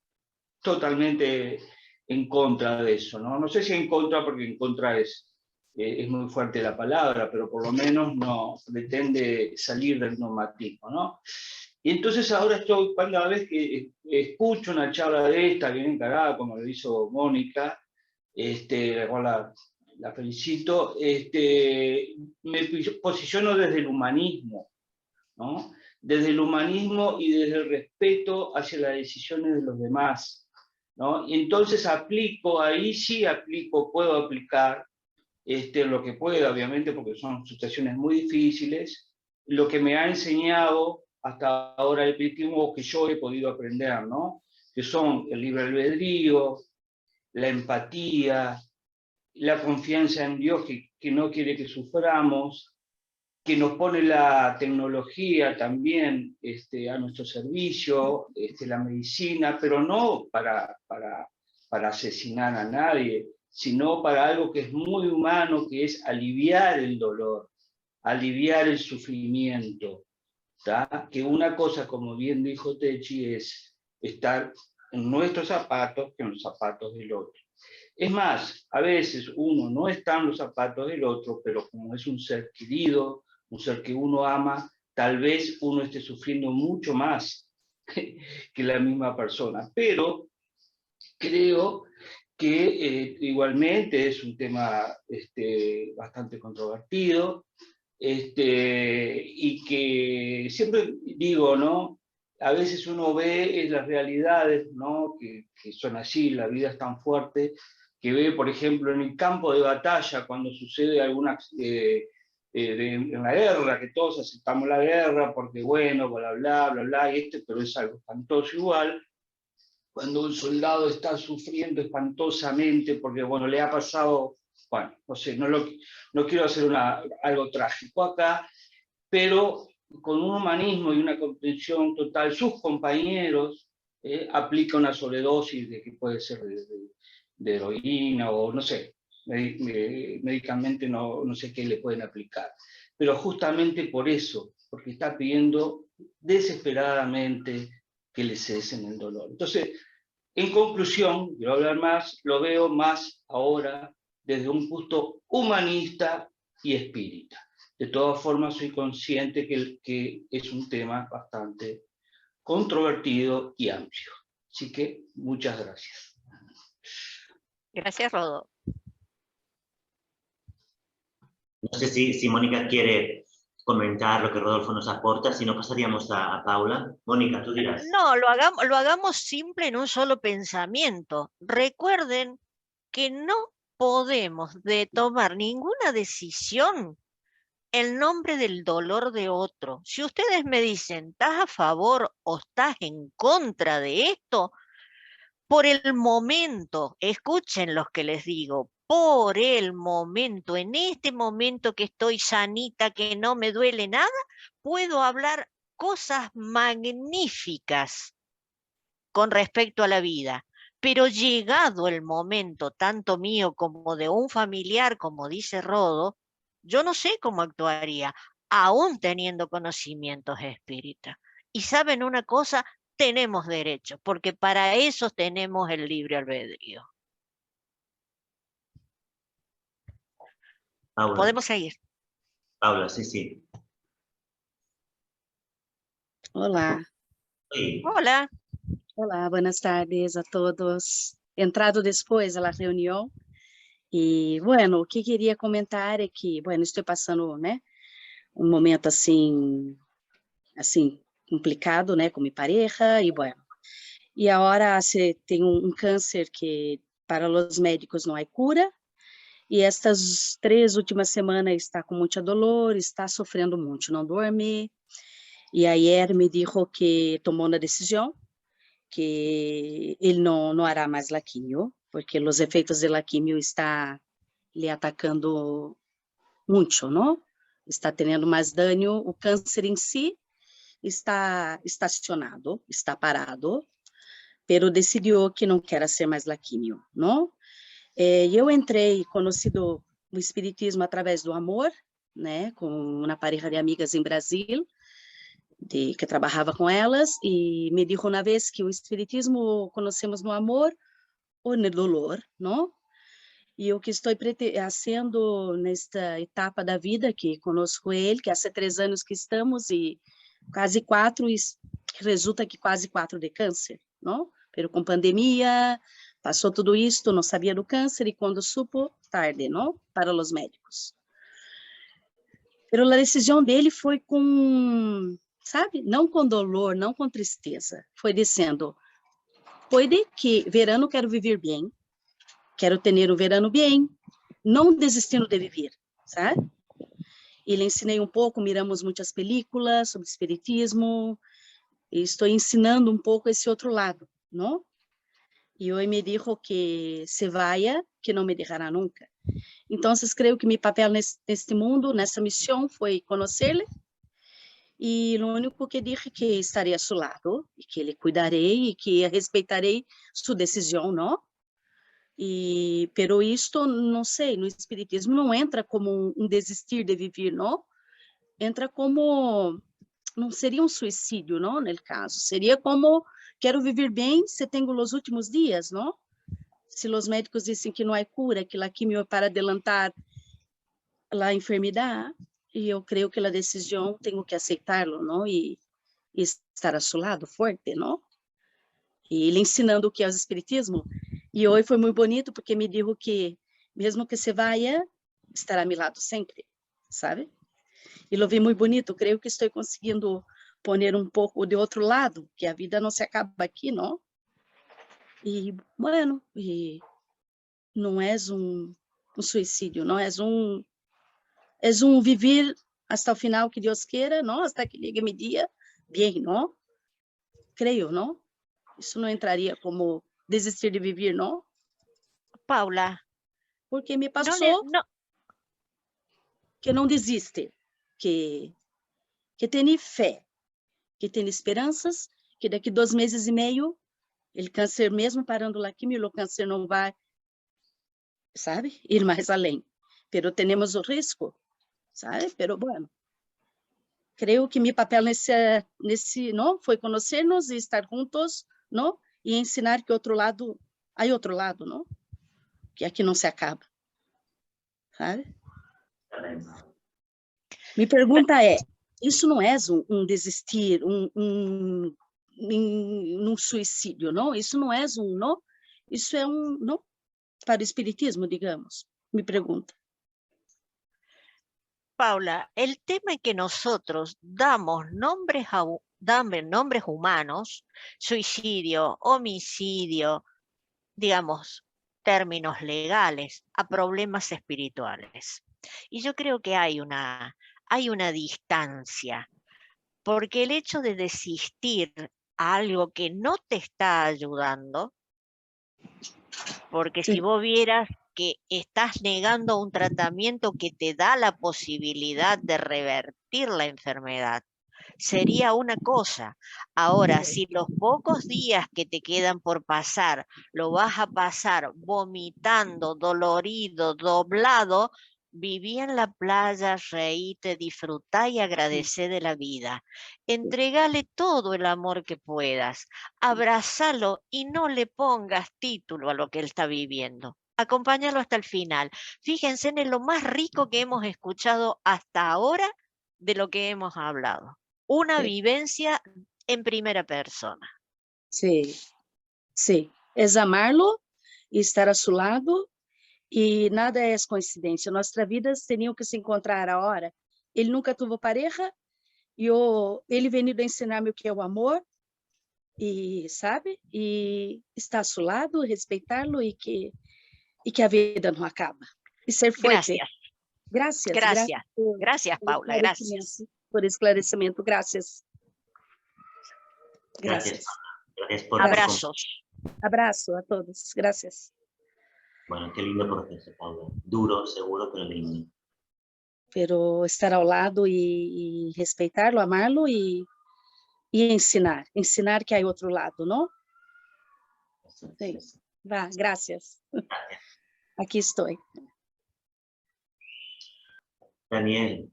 totalmente en contra de eso, ¿no? No sé si en contra, porque en contra es muy fuerte la palabra, pero por lo menos no pretende salir del dogmatismo, ¿no? Y entonces ahora estoy, cada vez que escucho una charla de esta, bien encarada, como lo hizo Mónica, la cual la felicito, me posiciono desde el humanismo, ¿no? Desde el humanismo y desde el respeto hacia las decisiones de los demás, ¿no? Y entonces aplico, ahí sí aplico, puedo aplicar lo que pueda, obviamente, porque son situaciones muy difíciles, lo que me ha enseñado hasta ahora el espiritismo, que yo he podido aprender, ¿no? Que son el libre albedrío, la empatía, la confianza en Dios que no quiere que suframos, que nos pone la tecnología también a nuestro servicio, la medicina, pero no para asesinar a nadie, sino para algo que es muy humano, que es aliviar el dolor, aliviar el sufrimiento. ¿tá? Que una cosa, como bien dijo Techi, es estar en nuestros zapatos que en los zapatos del otro. Es más, a veces uno no está en los zapatos del otro, pero como es un ser querido, un ser que uno ama, tal vez uno esté sufriendo mucho más que la misma persona. Pero creo que igualmente es un tema bastante controvertido, y que siempre digo, ¿no? A veces uno ve las realidades, ¿no? Que son así, la vida es tan fuerte, que ve, por ejemplo, en el campo de batalla, cuando sucede alguna, en la guerra, que todos aceptamos la guerra, porque bueno, bla, bla, bla, bla, pero es algo espantoso igual, cuando un soldado está sufriendo espantosamente, porque bueno, le ha pasado, bueno, no sé, no quiero hacer algo trágico acá, pero con un humanismo y una comprensión total, sus compañeros aplican una sobredosis de que puede ser de heroína o no sé, médicamente no sé qué le pueden aplicar. Pero justamente por eso, porque está pidiendo desesperadamente que le cesen el dolor. Entonces, en conclusión, quiero hablar más, lo veo más ahora desde un punto humanista y espírita. De todas formas, soy consciente que es un tema bastante controvertido y amplio. Así que muchas gracias. Gracias, Rodo. No sé si Mónica quiere comentar lo que Rodolfo nos aporta, si no pasaríamos a Paula. Mónica, tú dirás. No, lo hagamos simple en un solo pensamiento. Recuerden que no podemos tomar ninguna decisión en nombre del dolor de otro. Si ustedes me dicen, ¿estás a favor o estás en contra de esto? Por el momento, escuchen lo que les digo, por el momento, en este momento que estoy sanita, que no me duele nada, puedo hablar cosas magníficas con respecto a la vida. Pero llegado el momento, tanto mío como de un familiar, como dice Rodo, yo no sé cómo actuaría, aún teniendo conocimientos espíritas. Y saben una cosa, tenemos derechos, porque para eso tenemos el libre albedrío. Paula. Podemos seguir. Paula, sí. Olá. Sí. Hola. Olá, buenas tardes a todos. Entrado después a la reunión, E, bueno, o que queria comentar é que, bueno, estou passando, né, um momento assim, complicado, né, com minha pareja, e, bueno, e agora se tem um câncer que para os médicos não há cura, e estas 3 últimas semanas está com muita dolor, está sofrendo muito, não dorme, e ayer me dijo que tomou uma decisão, que ele não hará mais la quimio, porque os efeitos da quimio está lhe atacando muito, não? Está tendo mais dano, o câncer em si está estacionado, está parado, pero decidiu que não quer ser mais la quimio, não? Eu entrei, conhecido o espiritismo através do amor, né, com uma pareja de amigas em Brasil, que trabalhava com elas, e me disse uma vez que o espiritismo conhecemos no amor ou no dolor, não? E o que estou fazendo nesta etapa da vida, que conosco ele, que há 3 anos que estamos, e quase 4, e resulta que quase 4 de câncer, não? Pero com pandemia, passou tudo isto, não sabia do câncer, e quando supo, tarde, não? Para os médicos. Pero a decisão dele foi com, sabe, não com dolor, não com tristeza, foi dizendo, pode que verano quero viver bem, quero ter um verano bem, não desistindo de viver, sabe? E lhe ensinei um pouco, miramos muitas películas sobre espiritismo, e estou ensinando um pouco esse outro lado, não? E hoje me dijo que se vaya, que não me deixará nunca. Então, creio que meu papel neste mundo, nessa missão, foi conhecê-lo, e o único que disse que estarei a seu lado, e que lhe cuidarei, e que respeitarei sua decisão, não? Pero isto, não sei, no espiritismo não entra como um desistir de viver, não? Entra como, não seria um suicídio, não, no caso, seria como, quero viver bem se tenho os últimos dias, não? Se os médicos dizem que não há cura, que a quimio é para adelantar a enfermidade, e eu creio que a decisão tenho que aceitá-lo, não? E estar a seu lado, forte, não? E lhe ensinando o que é o espiritismo. E hoje foi muito bonito, porque me disse que, mesmo que se vaya, estará a meu lado sempre, sabe? E lo vi muito bonito, creio que estou conseguindo pôr um pouco de outro lado, que a vida não se acaba aqui, não? E, bueno, e não é um suicídio, não é um viver até o final que Deus queira, não? Até que chegue meu dia, bem, não? Creio, não? Isso não entraria como desistir de viver, não? Paula, Porque me passou que não desiste, que tem fé, que tem esperanças, que daqui 2 meses e meio, o câncer mesmo parando lá quimio, o câncer não vai, sabe, ir mais além. Pero temos o risco, sabe? Pero, bueno, creio que meu papel nesse não, foi conhecer-nos e estar juntos, não? E ensinar que há outro lado, não? Que aqui não se acaba, sabe? Minha pergunta é, isso não é um desistir, um suicídio, não? Isso não é não? Isso é não? Para o espiritismo, digamos, me pergunta. Paula, el tema es que nosotros damos nombres humanos, suicidio, homicidio, digamos, términos legales, a problemas espirituales. Y yo creo que hay una distancia, porque el hecho de desistir a algo que no te está ayudando, porque si vos vieras que estás negando un tratamiento que te da la posibilidad de revertir la enfermedad, sería una cosa. Ahora, si los pocos días que te quedan por pasar, lo vas a pasar vomitando, dolorido, doblado, viví en la playa, reíte, disfrutá y agradecé de la vida. Entregale todo el amor que puedas, abrázalo y no le pongas título a lo que él está viviendo. Acompáñalo hasta el final. Fíjense en lo más rico que hemos escuchado hasta ahora de lo que hemos hablado. Una vivencia en primera persona. Sí, sí. Es amarlo y estar a su lado E nada é coincidência. Nossas vidas teriam que se encontrar a hora. Ele nunca teve pareja, e ele veio ensinar-me o que é o amor, e sabe? E estar a seu lado, respeitá-lo, e que a vida não acaba. E ser forte. Gracias. Graças. Gracias, Paula, gracias. Por esclarecimento, graças. Gracias, Paula. Gracias por Abrazos. Abraço a todos. Gracias. Bueno, qué lindo proceso, Paula. Duro, seguro, pero lindo. Pero estar ao lado e respeitar-lo, amá-lo e ensinar. Ensinar que há outro lado, não? Eso, Sí. eso. Va, gracias. Aquí estoy. Daniel,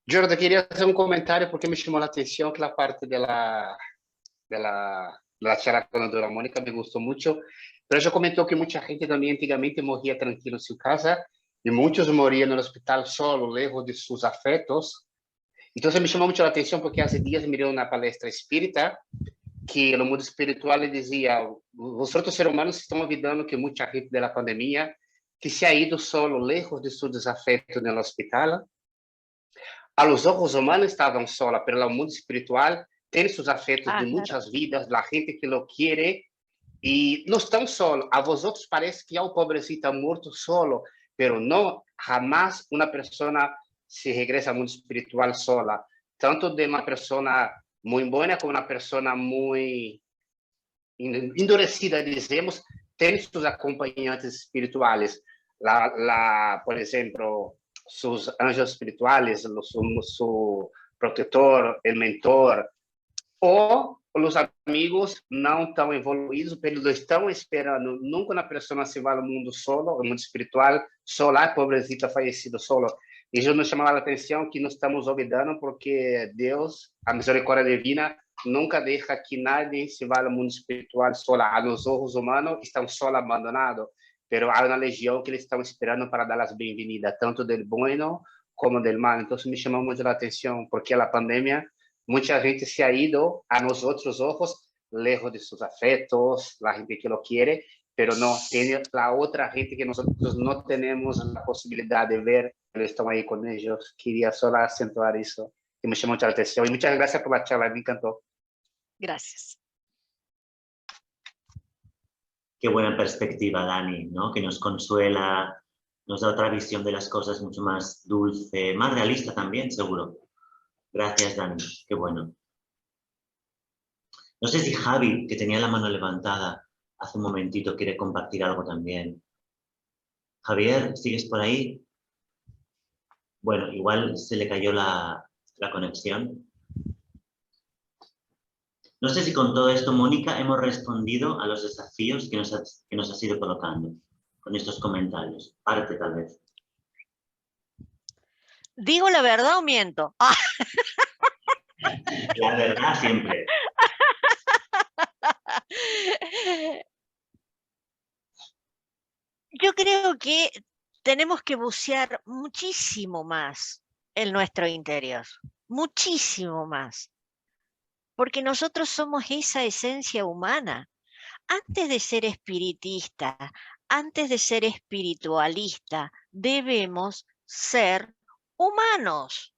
Jordan, queria fazer um comentário porque me chamou a atenção que a parte da charla com a doutora Mônica me gostou muito. Pero ela comentou que muita gente também antigamente morria tranquilo em sua casa e muitos morriam no hospital solo, lejos de seus afetos. Então, me chamou muito a atenção porque há dias me deu uma palestra espírita que no mundo espiritual ele dizia: os outros seres humanos estão olvidando que muita gente da pandemia que se ha ido solo, lejos de seus afetos no hospital. A los ojos humanos estavam sola, pero no mundo espiritual tem seus afetos de muitas vidas, a gente que lo quiere e não estão solos. A vosotros parece que o pobrecito está morto solo, pero não, jamás uma pessoa se regresa ao mundo espiritual sola. Tanto de uma pessoa muito boa como uma pessoa muito endurecida, dizemos, tem seus acompanhantes espirituais. Por exemplo, sus anjos espirituales, su protetor, el mentor, ou os amigos não tão evoluídos, pero estão esperando. Nunca uma pessoa se vai ao mundo solo, ao mundo espiritual, sola, pobrecita, falecido solo. E isso nos chamava a atenção que nós estamos olvidando porque Deus, a misericórdia divina, nunca deixa que nadie se vá ao mundo espiritual sola. A nos olhos humanos estão solo, abandonados. Pero há uma legião que eles estão esperando para dar as bem-vindas, tanto del bueno como del mal. Então, me chamou muito a atenção, porque a pandemia, muita gente se ha ido a nós outros ojos, lejos de seus afetos, a gente que lo quiere, pero não tem a outra gente que nós não temos a possibilidade de ver, eles estão aí com eles. Queria só acentuar isso, que me chamou muita atenção. E muitas graças pela charla, me encantou. Gracias. qué buena perspectiva, Dani, ¿no? Que nos consuela, nos da otra visión de las cosas mucho más dulce, más realista también, seguro. Gracias, Dani, qué bueno. No sé si Javi, que tenía la mano levantada hace un momentito, quiere compartir algo también. Javier, ¿sigues por ahí? Bueno, igual se le cayó la conexión. No sé si con todo esto, Mónica, hemos respondido a los desafíos que nos has ido colocando con estos comentarios. Parte, tal vez. ¿Digo la verdad o miento? ¡Ah! La verdad siempre. Yo creo que tenemos que bucear muchísimo más en nuestro interior, muchísimo más, porque nosotros somos esa esencia humana. Antes de ser espiritista, antes de ser espiritualista, debemos ser humanos.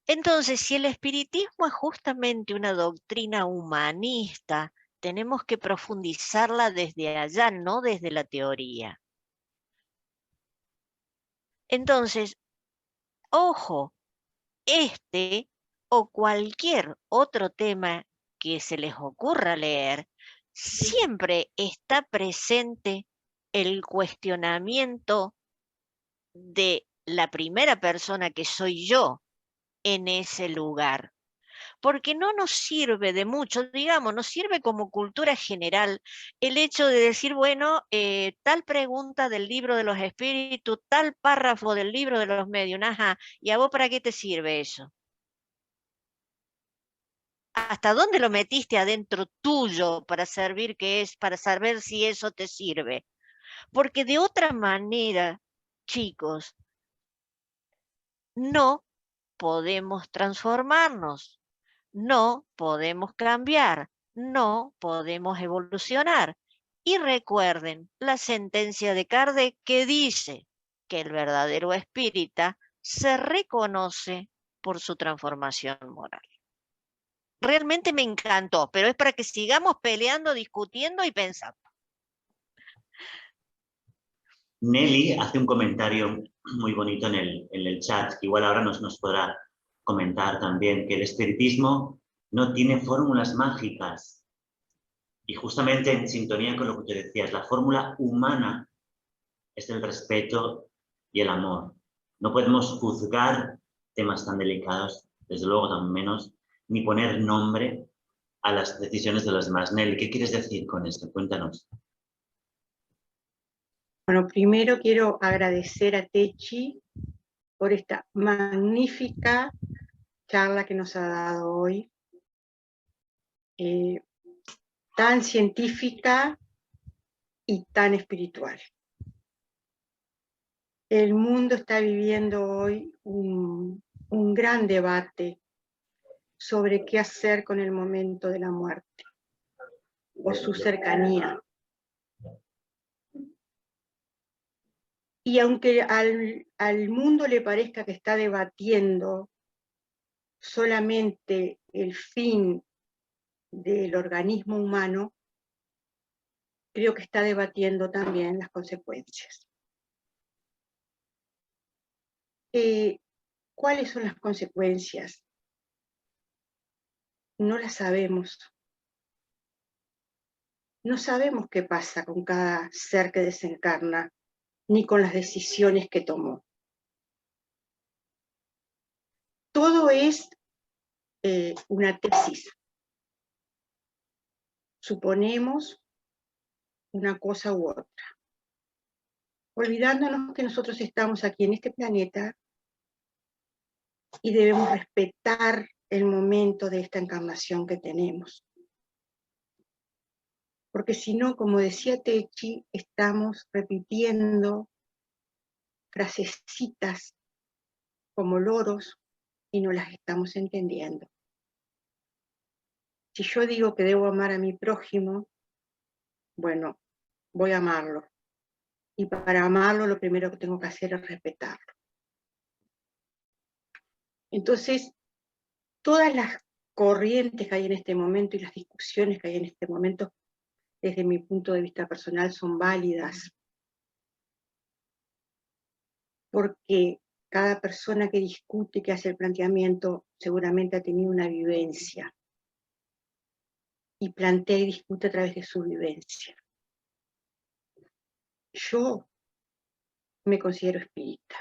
Entonces, si el espiritismo es justamente una doctrina humanista, tenemos que profundizarla desde allá, no desde la teoría. Entonces, ojo, este o cualquier otro tema que se les ocurra leer, siempre está presente el cuestionamiento de la primera persona que soy yo en ese lugar. Porque no nos sirve de mucho, digamos, nos sirve como cultura general el hecho de decir, bueno, tal pregunta del libro de los espíritus, tal párrafo del libro de los medios, ajá, ¿y a vos para qué te sirve eso? ¿Hasta dónde lo metiste adentro tuyo para servir qué es, para saber si eso te sirve? Porque de otra manera, chicos, no podemos transformarnos. No podemos cambiar, no podemos evolucionar. Y recuerden la sentencia de Kardec que dice que el verdadero espírita se reconoce por su transformación moral. Realmente me encantó, pero es para que sigamos peleando, discutiendo y pensando. Nelly hace un comentario muy bonito en el chat, que igual ahora nos podrá comentar también, que el espiritismo no tiene fórmulas mágicas. Y justamente en sintonía con lo que te decías, la fórmula humana es el respeto y el amor. No podemos juzgar temas tan delicados, desde luego tan menos, ni poner nombre a las decisiones de los demás. Nelly, ¿qué quieres decir con esto? Cuéntanos. Bueno, primero quiero agradecer a Techi por esta magnífica charla que nos ha dado hoy, tan científica y tan espiritual. El mundo está viviendo hoy un gran debate sobre qué hacer con el momento de la muerte o su cercanía. Y aunque al mundo le parezca que está debatiendo solamente el fin del organismo humano, creo que está debatiendo también las consecuencias. ¿Cuáles son las consecuencias? No las sabemos. No sabemos qué pasa con cada ser que desencarna, ni con las decisiones que tomó. Todo es una tesis. Suponemos una cosa u otra, olvidándonos que nosotros estamos aquí en este planeta y debemos respetar el momento de esta encarnación que tenemos. Porque si no, como decía Techi, estamos repitiendo frasecitas como loros y no las estamos entendiendo. Si yo digo que debo amar a mi prójimo, bueno, voy a amarlo. Y para amarlo lo primero que tengo que hacer es respetarlo. Entonces, todas las corrientes que hay en este momento y las discusiones que hay en este momento, desde mi punto de vista personal, son válidas. Porque cada persona que discute, que hace el planteamiento, seguramente ha tenido una vivencia. Y plantea y discute a través de su vivencia. Yo me considero espírita.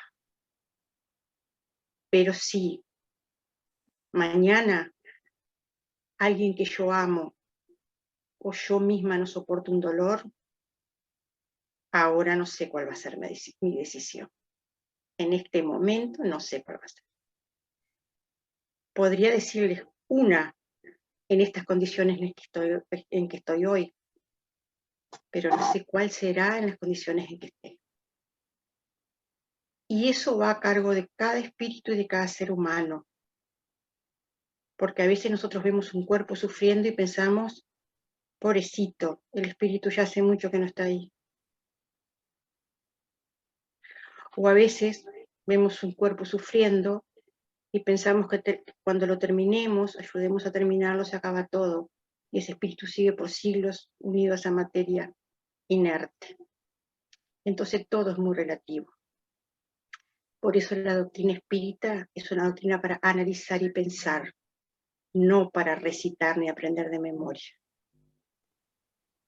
Pero si mañana alguien que yo amo o yo misma no soporto un dolor, ahora no sé cuál va a ser mi decisión. En este momento no sé cuál va a ser. Podría decirles una en estas condiciones en que estoy hoy, pero no sé cuál será en las condiciones en que esté. Y eso va a cargo de cada espíritu y de cada ser humano. Porque a veces nosotros vemos un cuerpo sufriendo y pensamos, pobrecito, el espíritu ya hace mucho que no está ahí. O a veces vemos un cuerpo sufriendo y pensamos que cuando lo terminemos, ayudemos a terminarlo, se acaba todo. Y ese espíritu sigue por siglos unido a esa materia inerte. Entonces todo es muy relativo. Por eso la doctrina espírita es una doctrina para analizar y pensar, no para recitar ni aprender de memoria.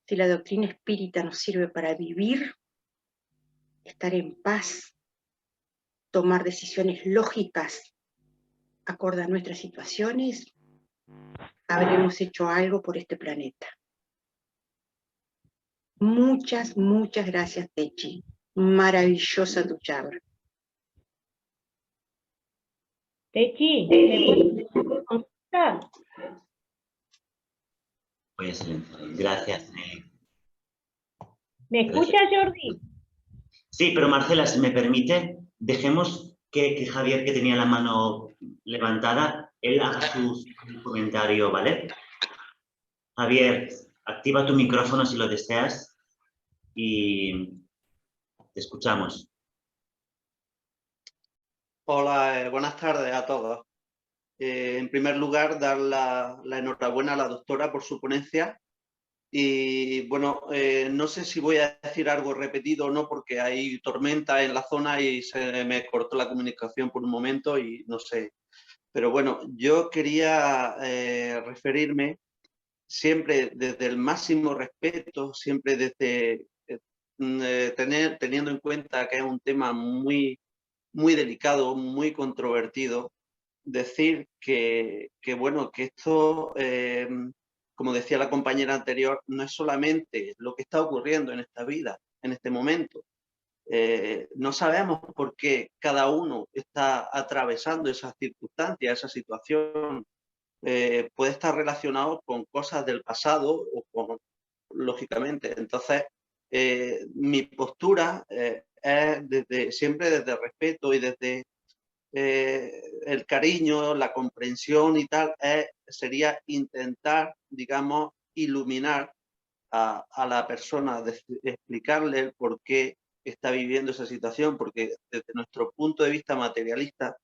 Si la doctrina espírita nos sirve para vivir, estar en paz, tomar decisiones lógicas acorde a nuestras situaciones, habremos hecho algo por este planeta. Muchas, muchas gracias, Techi. Maravillosa tu charla. Techi, ¿me puedes consultar? Voy a silenciar. Gracias, Nelly. ¿Me escucha, Jordi? Sí, pero Marcela, si me permite, dejemos que Javier, que tenía la mano levantada, él haga su comentario, ¿vale? Javier, activa tu micrófono si lo deseas y te escuchamos. Hola, buenas tardes a todos. En primer lugar, dar la enhorabuena a la doctora por su ponencia. Y bueno, no sé si voy a decir algo repetido o no, porque hay tormenta en la zona y se me cortó la comunicación por un momento y no sé. Pero bueno, yo quería referirme siempre desde el máximo respeto, siempre desde teniendo en cuenta que es un tema muy delicado, muy controvertido, decir que bueno, que esto, como decía la compañera anterior, no es solamente lo que está ocurriendo en esta vida, en este momento. No sabemos por qué cada uno está atravesando esas circunstancias, esa situación. Puede estar relacionado con cosas del pasado o con, lógicamente. Entonces, mi postura es siempre desde el respeto y desde el cariño, la comprensión y tal, sería intentar, digamos, iluminar a la persona, explicarle el por qué está viviendo esa situación, porque desde nuestro punto de vista materialista,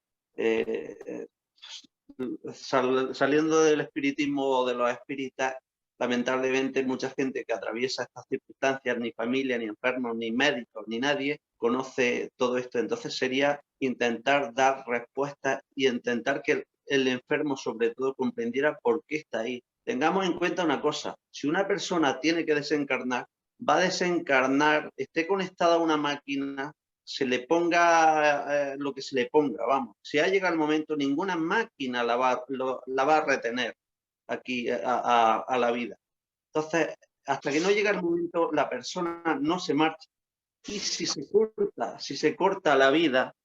saliendo del espiritismo o de los espíritas, lamentablemente mucha gente que atraviesa estas circunstancias, ni familia, ni enfermos, ni médicos, ni nadie conoce todo esto. Entonces sería intentar dar respuestas y intentar que el enfermo sobre todo comprendiera por qué está ahí. Tengamos en cuenta una cosa, si una persona tiene que desencarnar, va a desencarnar, esté conectada a una máquina, se le ponga lo que se le ponga, vamos. Si ha llegado el momento, ninguna máquina la va a retener aquí a la vida. Entonces, hasta que no llega el momento, la persona no se marcha. Y si se corta la vida,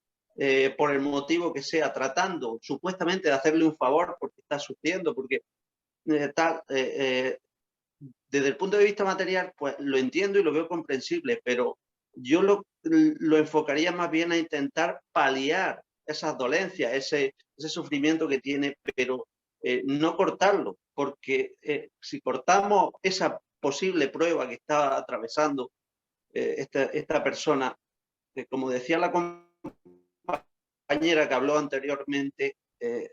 por el motivo que sea, tratando supuestamente de hacerle un favor porque está sufriendo, porque desde el punto de vista material, pues lo entiendo y lo veo comprensible, pero yo lo enfocaría más bien a intentar paliar esas dolencias, ese sufrimiento que tiene, pero no cortarlo, porque si cortamos esa posible prueba que está atravesando esta persona, como decía la compañera que habló anteriormente,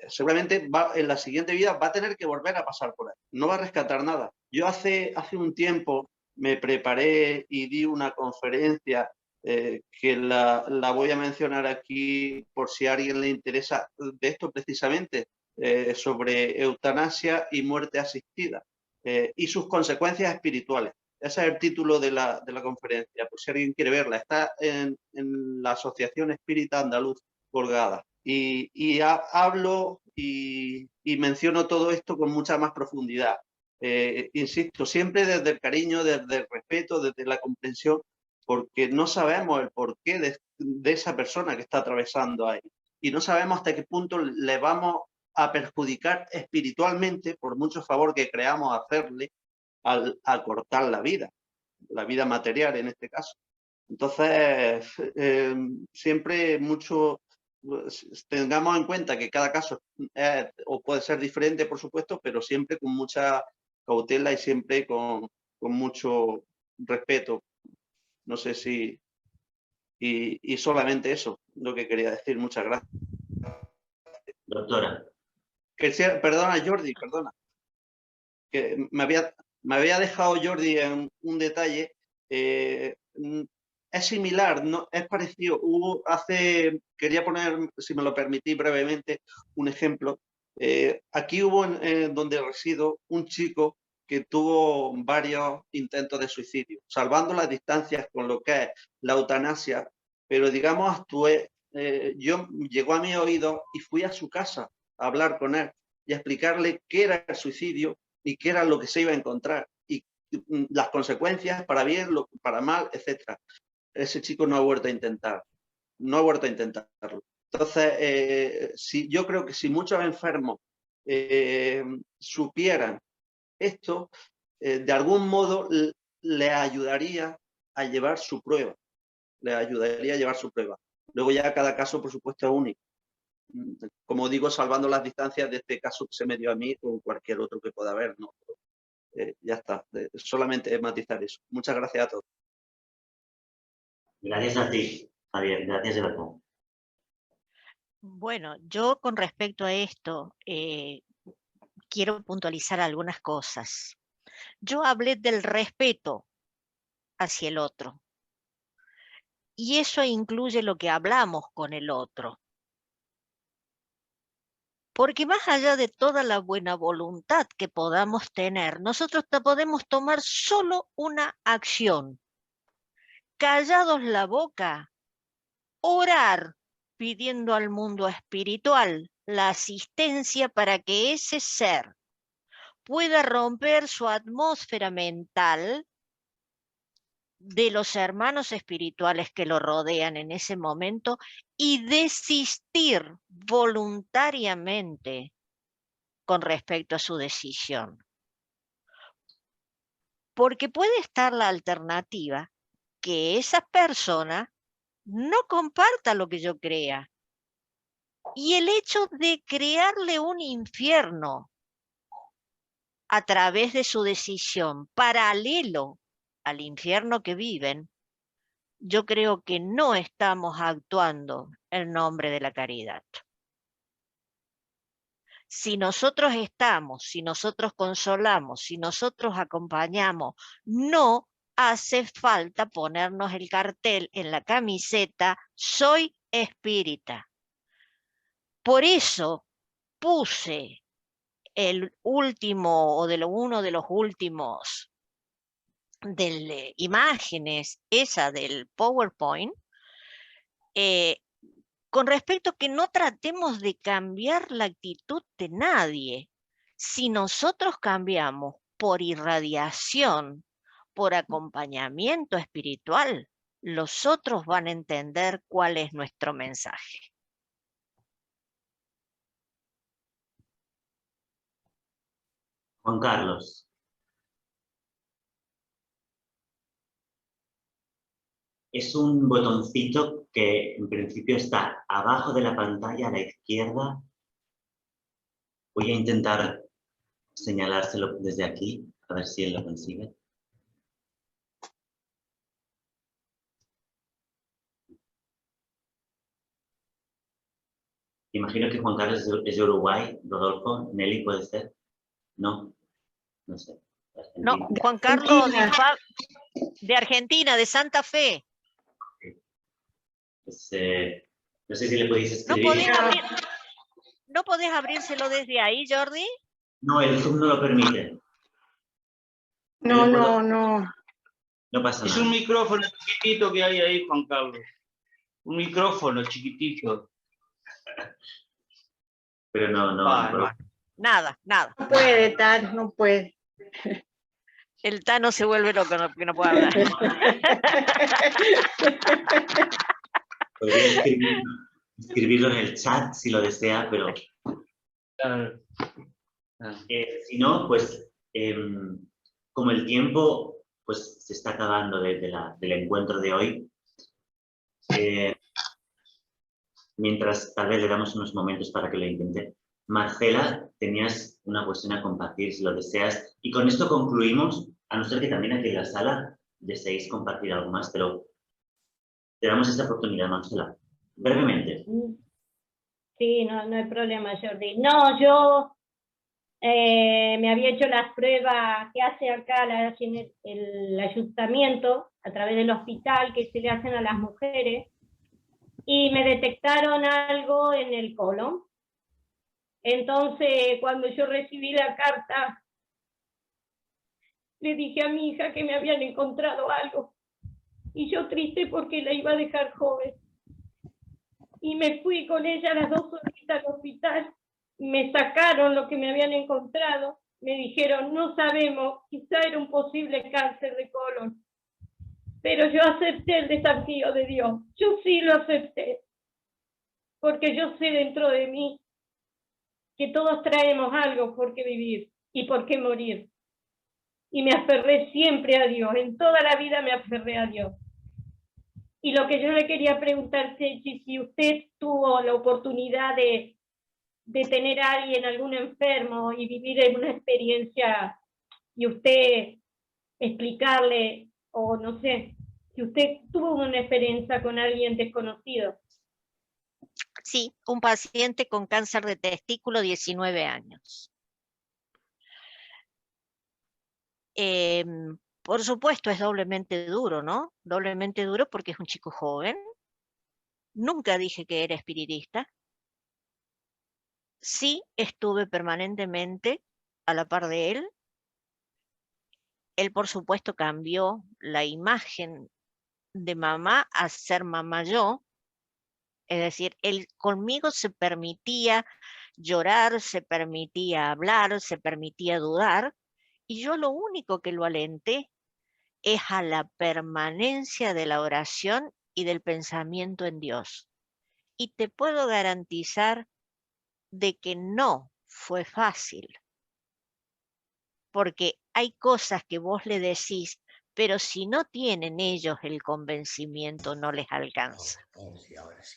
seguramente en la siguiente vida va a tener que volver a pasar por ahí. No va a rescatar nada. Yo hace un tiempo me preparé y di una conferencia que la voy a mencionar aquí por si a alguien le interesa, de esto precisamente, sobre eutanasia y muerte asistida y sus consecuencias espirituales. Ese es el título de la conferencia, por si alguien quiere verla. Está en la Asociación Espírita Andaluz colgada. Y hablo y menciono todo esto con mucha más profundidad. Insisto, siempre desde el cariño, desde el respeto, desde la comprensión, porque no sabemos el porqué de esa persona que está atravesando ahí. Y no sabemos hasta qué punto le vamos a perjudicar espiritualmente, por mucho favor que creamos hacerle, al cortar la vida material en este caso. Entonces, siempre tengamos en cuenta que cada caso o puede ser diferente, por supuesto, pero siempre con mucha cautela y siempre con mucho respeto. No sé si... Y solamente eso, lo que quería decir. Muchas gracias. Doctora. Perdona, Jordi, perdona. Que me había dejado Jordi en un detalle. Es similar, ¿no? Es parecido. Quería poner, si me lo permitís brevemente, un ejemplo. Aquí hubo, donde resido, un chico que tuvo varios intentos de suicidio, salvando las distancias con lo que es la eutanasia, pero digamos, llegó a mi oído y fui a su casa a hablar con él y a explicarle qué era el suicidio y qué era lo que se iba a encontrar y las consecuencias para bien, para mal, etcétera. Ese chico no ha vuelto a intentarlo. Entonces, yo creo que si muchos enfermos supieran esto, de algún modo le ayudaría a llevar su prueba. Luego ya cada caso, por supuesto, es único. Como digo, salvando las distancias de este caso que se me dio a mí o cualquier otro que pueda haber, ¿no? Ya está, solamente matizar eso. Muchas gracias a todos. Gracias a ti, Javier, gracias de verdad. Bueno, yo con respecto a esto, quiero puntualizar algunas cosas. Yo hablé del respeto hacia el otro. Y eso incluye lo que hablamos con el otro. Porque más allá de toda la buena voluntad que podamos tener, nosotros podemos tomar solo una acción. Callados la boca, orar pidiendo al mundo espiritual la asistencia para que ese ser pueda romper su atmósfera mental de los hermanos espirituales que lo rodean en ese momento y desistir voluntariamente con respecto a su decisión. Porque puede estar la alternativa que esa persona no comparta lo que yo crea. Y el hecho de crearle un infierno a través de su decisión paralelo al infierno que viven, yo creo que no estamos actuando en nombre de la caridad. Si nosotros estamos, si nosotros consolamos, si nosotros acompañamos, no hace falta ponernos el cartel en la camiseta, soy espírita. Por eso puse el último o uno de los últimos imágenes, esa del PowerPoint, con respecto a que no tratemos de cambiar la actitud de nadie. Si nosotros cambiamos por irradiación, por acompañamiento espiritual, los otros van a entender cuál es nuestro mensaje. Juan Carlos. Es un botoncito que en principio está abajo de la pantalla a la izquierda. Voy a intentar señalárselo desde aquí, a ver si él lo consigue. Imagino que Juan Carlos es de Uruguay, Rodolfo, Nelly, ¿puede ser? No, no sé. No, Juan Carlos de Argentina, de Santa Fe. Pues, no sé si le podéis escribir. ¿No podés abrírselo desde ahí, Jordi? No, el Zoom no lo permite. No, puedo... no. No pasa nada. Es un micrófono chiquitito que hay ahí, Juan Carlos. Un micrófono chiquitito. Pero no. Nada. No puede, Tan, no puede. El Tano se vuelve loco, que no puede hablar. Podría escribirlo en el chat si lo desea, pero... Claro. Si no, pues, como el tiempo pues, se está acabando del encuentro de hoy, mientras tal vez le damos unos momentos para que lo intente. Marcela, tenías una cuestión a compartir, si lo deseas. Y con esto concluimos, a no ser que también aquí en la sala deseéis compartir algo más, pero te damos esta oportunidad, Marcela. Brevemente. Sí, no hay problema, Jordi. No, yo me había hecho las pruebas que hace acá el ayuntamiento a través del hospital que se le hacen a las mujeres y me detectaron algo en el colon. Entonces, cuando yo recibí la carta, le dije a mi hija que me habían encontrado algo. Y yo triste porque la iba a dejar joven. Y me fui con ella a las 2 horitas al hospital. Me sacaron lo que me habían encontrado. Me dijeron, no sabemos, quizá era un posible cáncer de colon. Pero yo acepté el desafío de Dios. Yo sí lo acepté. Porque yo sé dentro de mí que todos traemos algo por qué vivir y por qué morir. Y me aferré siempre a Dios, en toda la vida me aferré a Dios. Y lo que yo le quería preguntar, Chechi, si usted tuvo la oportunidad de tener a alguien, algún enfermo, y vivir en una experiencia y usted explicarle, o no sé, si usted tuvo una experiencia con alguien desconocido. Sí, un paciente con cáncer de testículo, 19 años. Por supuesto es doblemente duro, ¿no? Doblemente duro porque es un chico joven. Nunca dije que era espiritista. Sí estuve permanentemente a la par de él. Él, por supuesto, cambió la imagen de mamá a ser mamá yo. Es decir, él conmigo se permitía llorar, se permitía hablar, se permitía dudar, y yo lo único que lo alenté es a la permanencia de la oración y del pensamiento en Dios. Y te puedo garantizar de que no fue fácil, porque hay cosas que vos le decís, pero si no tienen ellos el convencimiento, no les alcanza. Sí, ahora sí.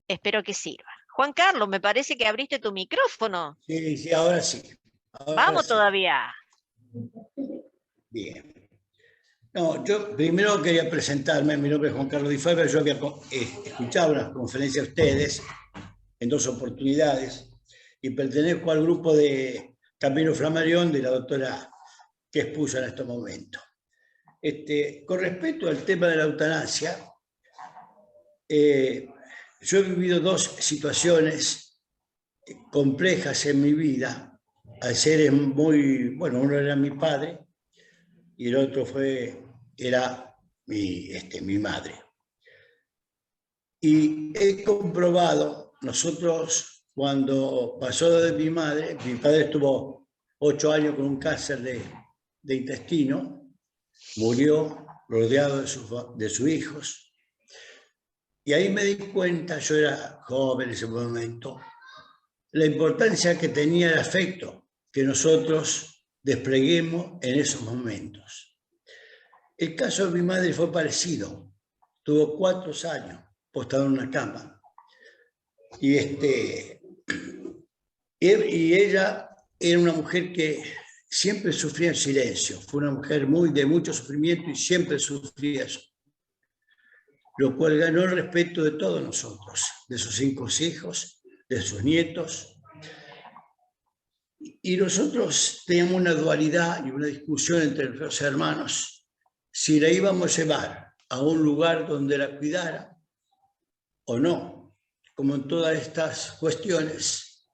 Espero que sirva. Juan Carlos, me parece que abriste tu micrófono. Sí, sí, ahora sí. Ahora Vamos sí. todavía. Bien. No, yo primero quería presentarme, mi nombre es Juan Carlos Di Fabra, yo había escuchado una conferencia de ustedes en 2 oportunidades y pertenezco al grupo de Camino Flammarion de la doctora que expuso en estos momentos. Con respecto al tema de la eutanasia, yo he vivido 2 situaciones complejas en mi vida, al ser muy, bueno, uno era mi padre y el otro era mi madre. Y he comprobado, nosotros cuando pasó de mi madre, mi padre estuvo 8 años con un cáncer de intestino, murió rodeado de sus hijos, y ahí me di cuenta, yo era joven en ese momento, la importancia que tenía el afecto que nosotros despleguemos en esos momentos. El caso de mi madre fue parecido. Tuvo 4 años postrada en una cama. Y ella era una mujer que siempre sufría en silencio. Fue una mujer de mucho sufrimiento y siempre sufría eso. Lo cual ganó el respeto de todos nosotros, de sus 5 hijos, de sus nietos. Y nosotros teníamos una dualidad y una discusión entre los hermanos, si la íbamos a llevar a un lugar donde la cuidara o no. Como en todas estas cuestiones,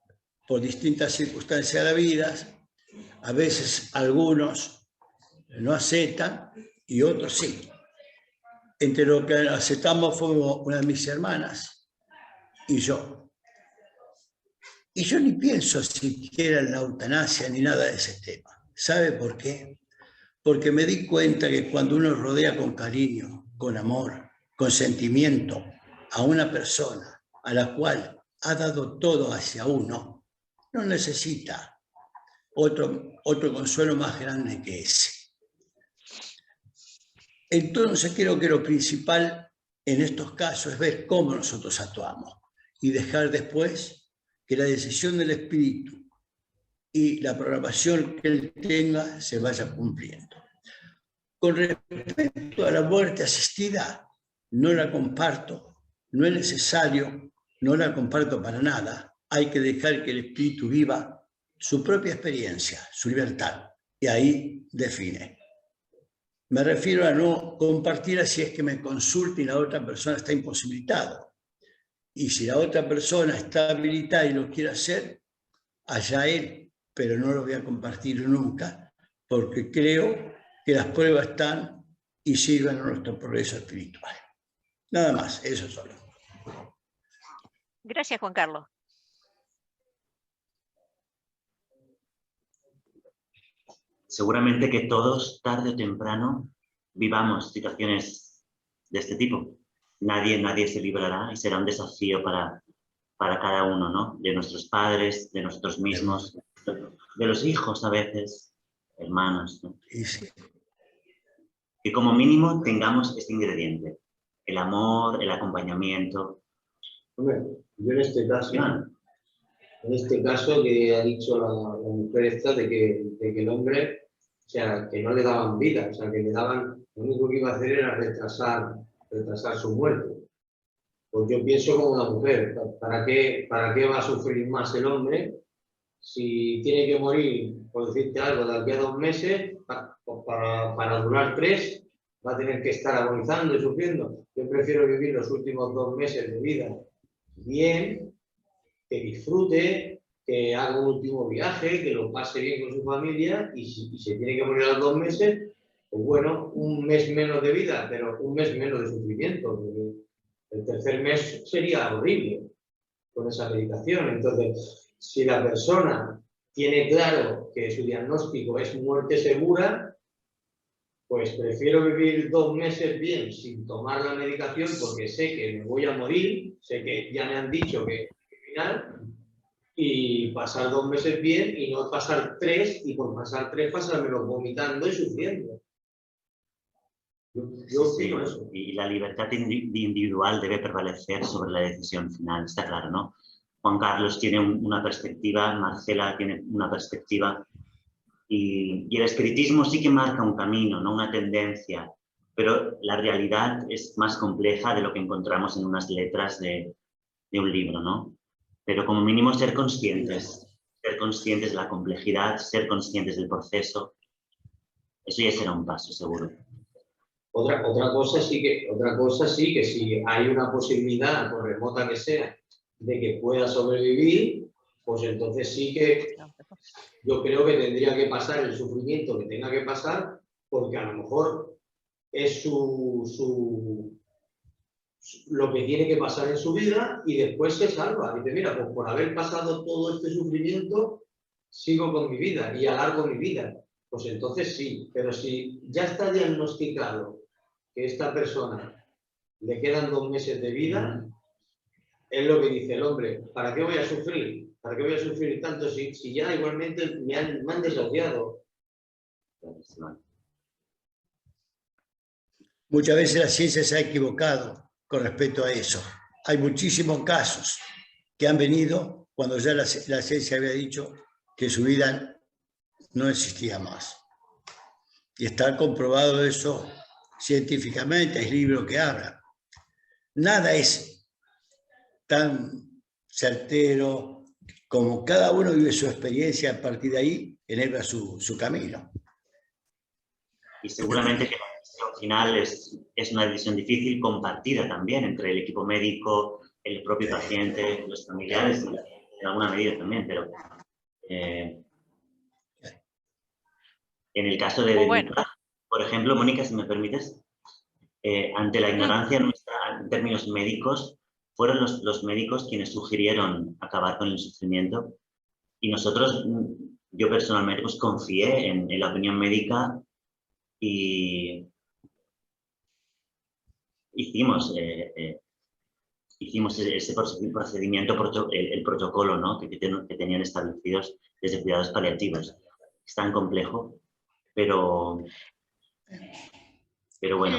por distintas circunstancias de la vida, a veces algunos no aceptan y otros sí. Entre lo que aceptamos fue una de mis hermanas y yo. Y yo ni pienso siquiera en la eutanasia ni nada de ese tema. ¿Sabe por qué? Porque me di cuenta que cuando uno rodea con cariño, con amor, con sentimiento a una persona a la cual ha dado todo hacia uno, no necesita otro consuelo más grande que ese. Entonces creo que lo principal en estos casos es ver cómo nosotros actuamos y dejar después que la decisión del espíritu y la programación que él tenga se vaya cumpliendo. Con respecto a la muerte asistida, no la comparto, no es necesario, no la comparto para nada. Hay que dejar que el espíritu viva su propia experiencia, su libertad, y ahí define. Me refiero a no compartirla si es que me consulta y la otra persona está imposibilitada. Y si la otra persona está habilitada y lo quiere hacer, allá él, pero no lo voy a compartir nunca, porque creo que las pruebas están y sirven a nuestro progreso espiritual. Nada más, eso solo. Gracias, Juan Carlos. Seguramente que todos, tarde o temprano, vivamos situaciones de este tipo. Nadie se librará y será un desafío para cada uno, ¿no? De nuestros padres, de nosotros mismos, de los hijos a veces, hermanos, ¿no? Sí. Que como mínimo tengamos este ingrediente, el amor, el acompañamiento. Yo en este caso, en este caso que ha dicho la mujer esta de que el hombre, o sea, que no le daban vida, o sea, que le daban, lo único que iba a hacer era retrasar su muerte. Pues yo pienso como una mujer, ¿para qué va a sufrir más el hombre si tiene que morir, por decirte algo, de aquí a 2 meses, para durar 3, va a tener que estar agonizando y sufriendo? Yo prefiero vivir los últimos 2 meses de vida bien, que disfrute, que haga un último viaje, que lo pase bien con su familia, y si se tiene que morir a los 2 meses, pues bueno, 1 mes menos de vida, pero 1 mes menos de sufrimiento, porque el tercer mes sería horrible con esa medicación. Entonces, si la persona tiene claro que su diagnóstico es muerte segura, pues prefiero vivir 2 meses bien sin tomar la medicación porque sé que me voy a morir, sé que ya me han dicho que al final, y pasar 2 meses bien y no pasar 3, y por pasar 3 pasármelo vomitando y sufriendo. Yo opino eso. Y la libertad individual debe prevalecer sobre la decisión final, está claro, ¿no? Juan Carlos tiene una perspectiva, Marcela tiene una perspectiva, y el espiritismo sí que marca un camino, no una tendencia, pero la realidad es más compleja de lo que encontramos en unas letras de un libro, ¿no? Pero como mínimo ser conscientes de la complejidad, ser conscientes del proceso, eso ya será un paso, seguro. Otra cosa sí que si hay una posibilidad, por remota que sea, de que pueda sobrevivir, pues entonces sí que yo creo que tendría que pasar el sufrimiento que tenga que pasar, porque a lo mejor es lo que tiene que pasar en su vida, y después se salva. Dice, mira, pues por haber pasado todo este sufrimiento, sigo con mi vida y alargo mi vida. Pues entonces sí, pero si ya está diagnosticado que esta persona le quedan 2 meses de vida, es lo que dice el hombre, ¿para qué voy a sufrir? ¿Para qué voy a sufrir tanto si ya igualmente me han desahuciado? Muchas veces la ciencia se ha equivocado con respecto a eso. Hay muchísimos casos que han venido cuando ya la ciencia había dicho que su vida no existía más. Y está comprobado eso científicamente, hay libros que hablan. Nada es tan certero como cada uno vive su experiencia, a partir de ahí eleva su camino. Y seguramente que la decisión final es una decisión difícil, compartida también entre el equipo médico, el propio paciente, los familiares, en alguna medida también, pero en el caso de por ejemplo, Mónica, si me permites, ante la ignorancia nuestra en términos médicos, fueron los médicos quienes sugirieron acabar con el sufrimiento, y nosotros, yo personalmente, pues confié en la opinión médica y hicimos ese procedimiento, el protocolo, ¿no? que tenían establecidos desde cuidados paliativos. Es tan complejo, pero bueno.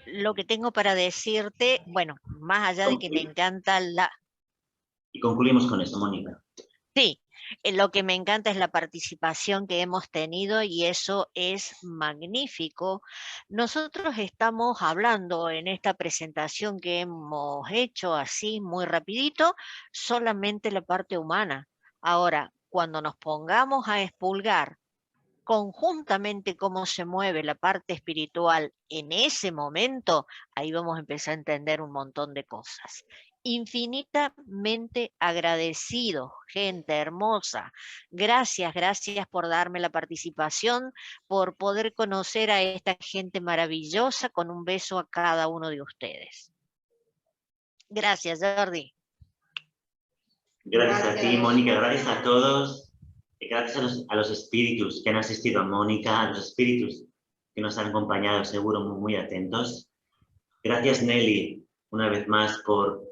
Lo que tengo para decirte, bueno, más allá de que me encanta Y concluimos con eso, Mónica. Sí, lo que me encanta es la participación que hemos tenido, y eso es magnífico. Nosotros estamos hablando en esta presentación que hemos hecho así muy rapidito, solamente la parte humana. Ahora, cuando nos pongamos a expulgar conjuntamente cómo se mueve la parte espiritual en ese momento, ahí vamos a empezar a entender un montón de cosas. Infinitamente agradecido, gente hermosa. Gracias por darme la participación, por poder conocer a esta gente maravillosa, con un beso a cada uno de ustedes. Gracias, Jordi. Gracias a ti, Mónica, gracias a todos. Gracias a los espíritus que han asistido a Mónica, a los espíritus que nos han acompañado, seguro muy atentos. Gracias, Nelly, una vez más por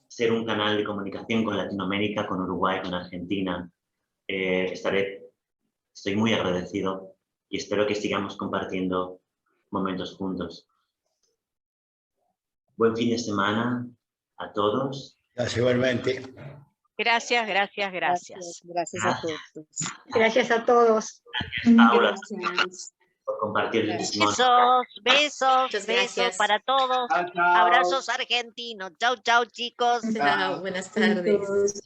ser un canal de comunicación con Latinoamérica, con Uruguay, con Argentina. Estoy muy agradecido y espero que sigamos compartiendo momentos juntos. Buen fin de semana a todos. Gracias, igualmente. Gracias, gracias, gracias. Gracias a todos. Gracias a todos. Paula, Gracias. por compartir el testimonio. Besos, besos, Muchas besos gracias. para todos. Chao, chao. Abrazos argentinos. Chau, chau, chicos. Chao, buenas tardes.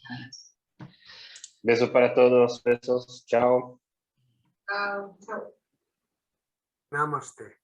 Besos para todos, besos, chao. Chao. Namaste.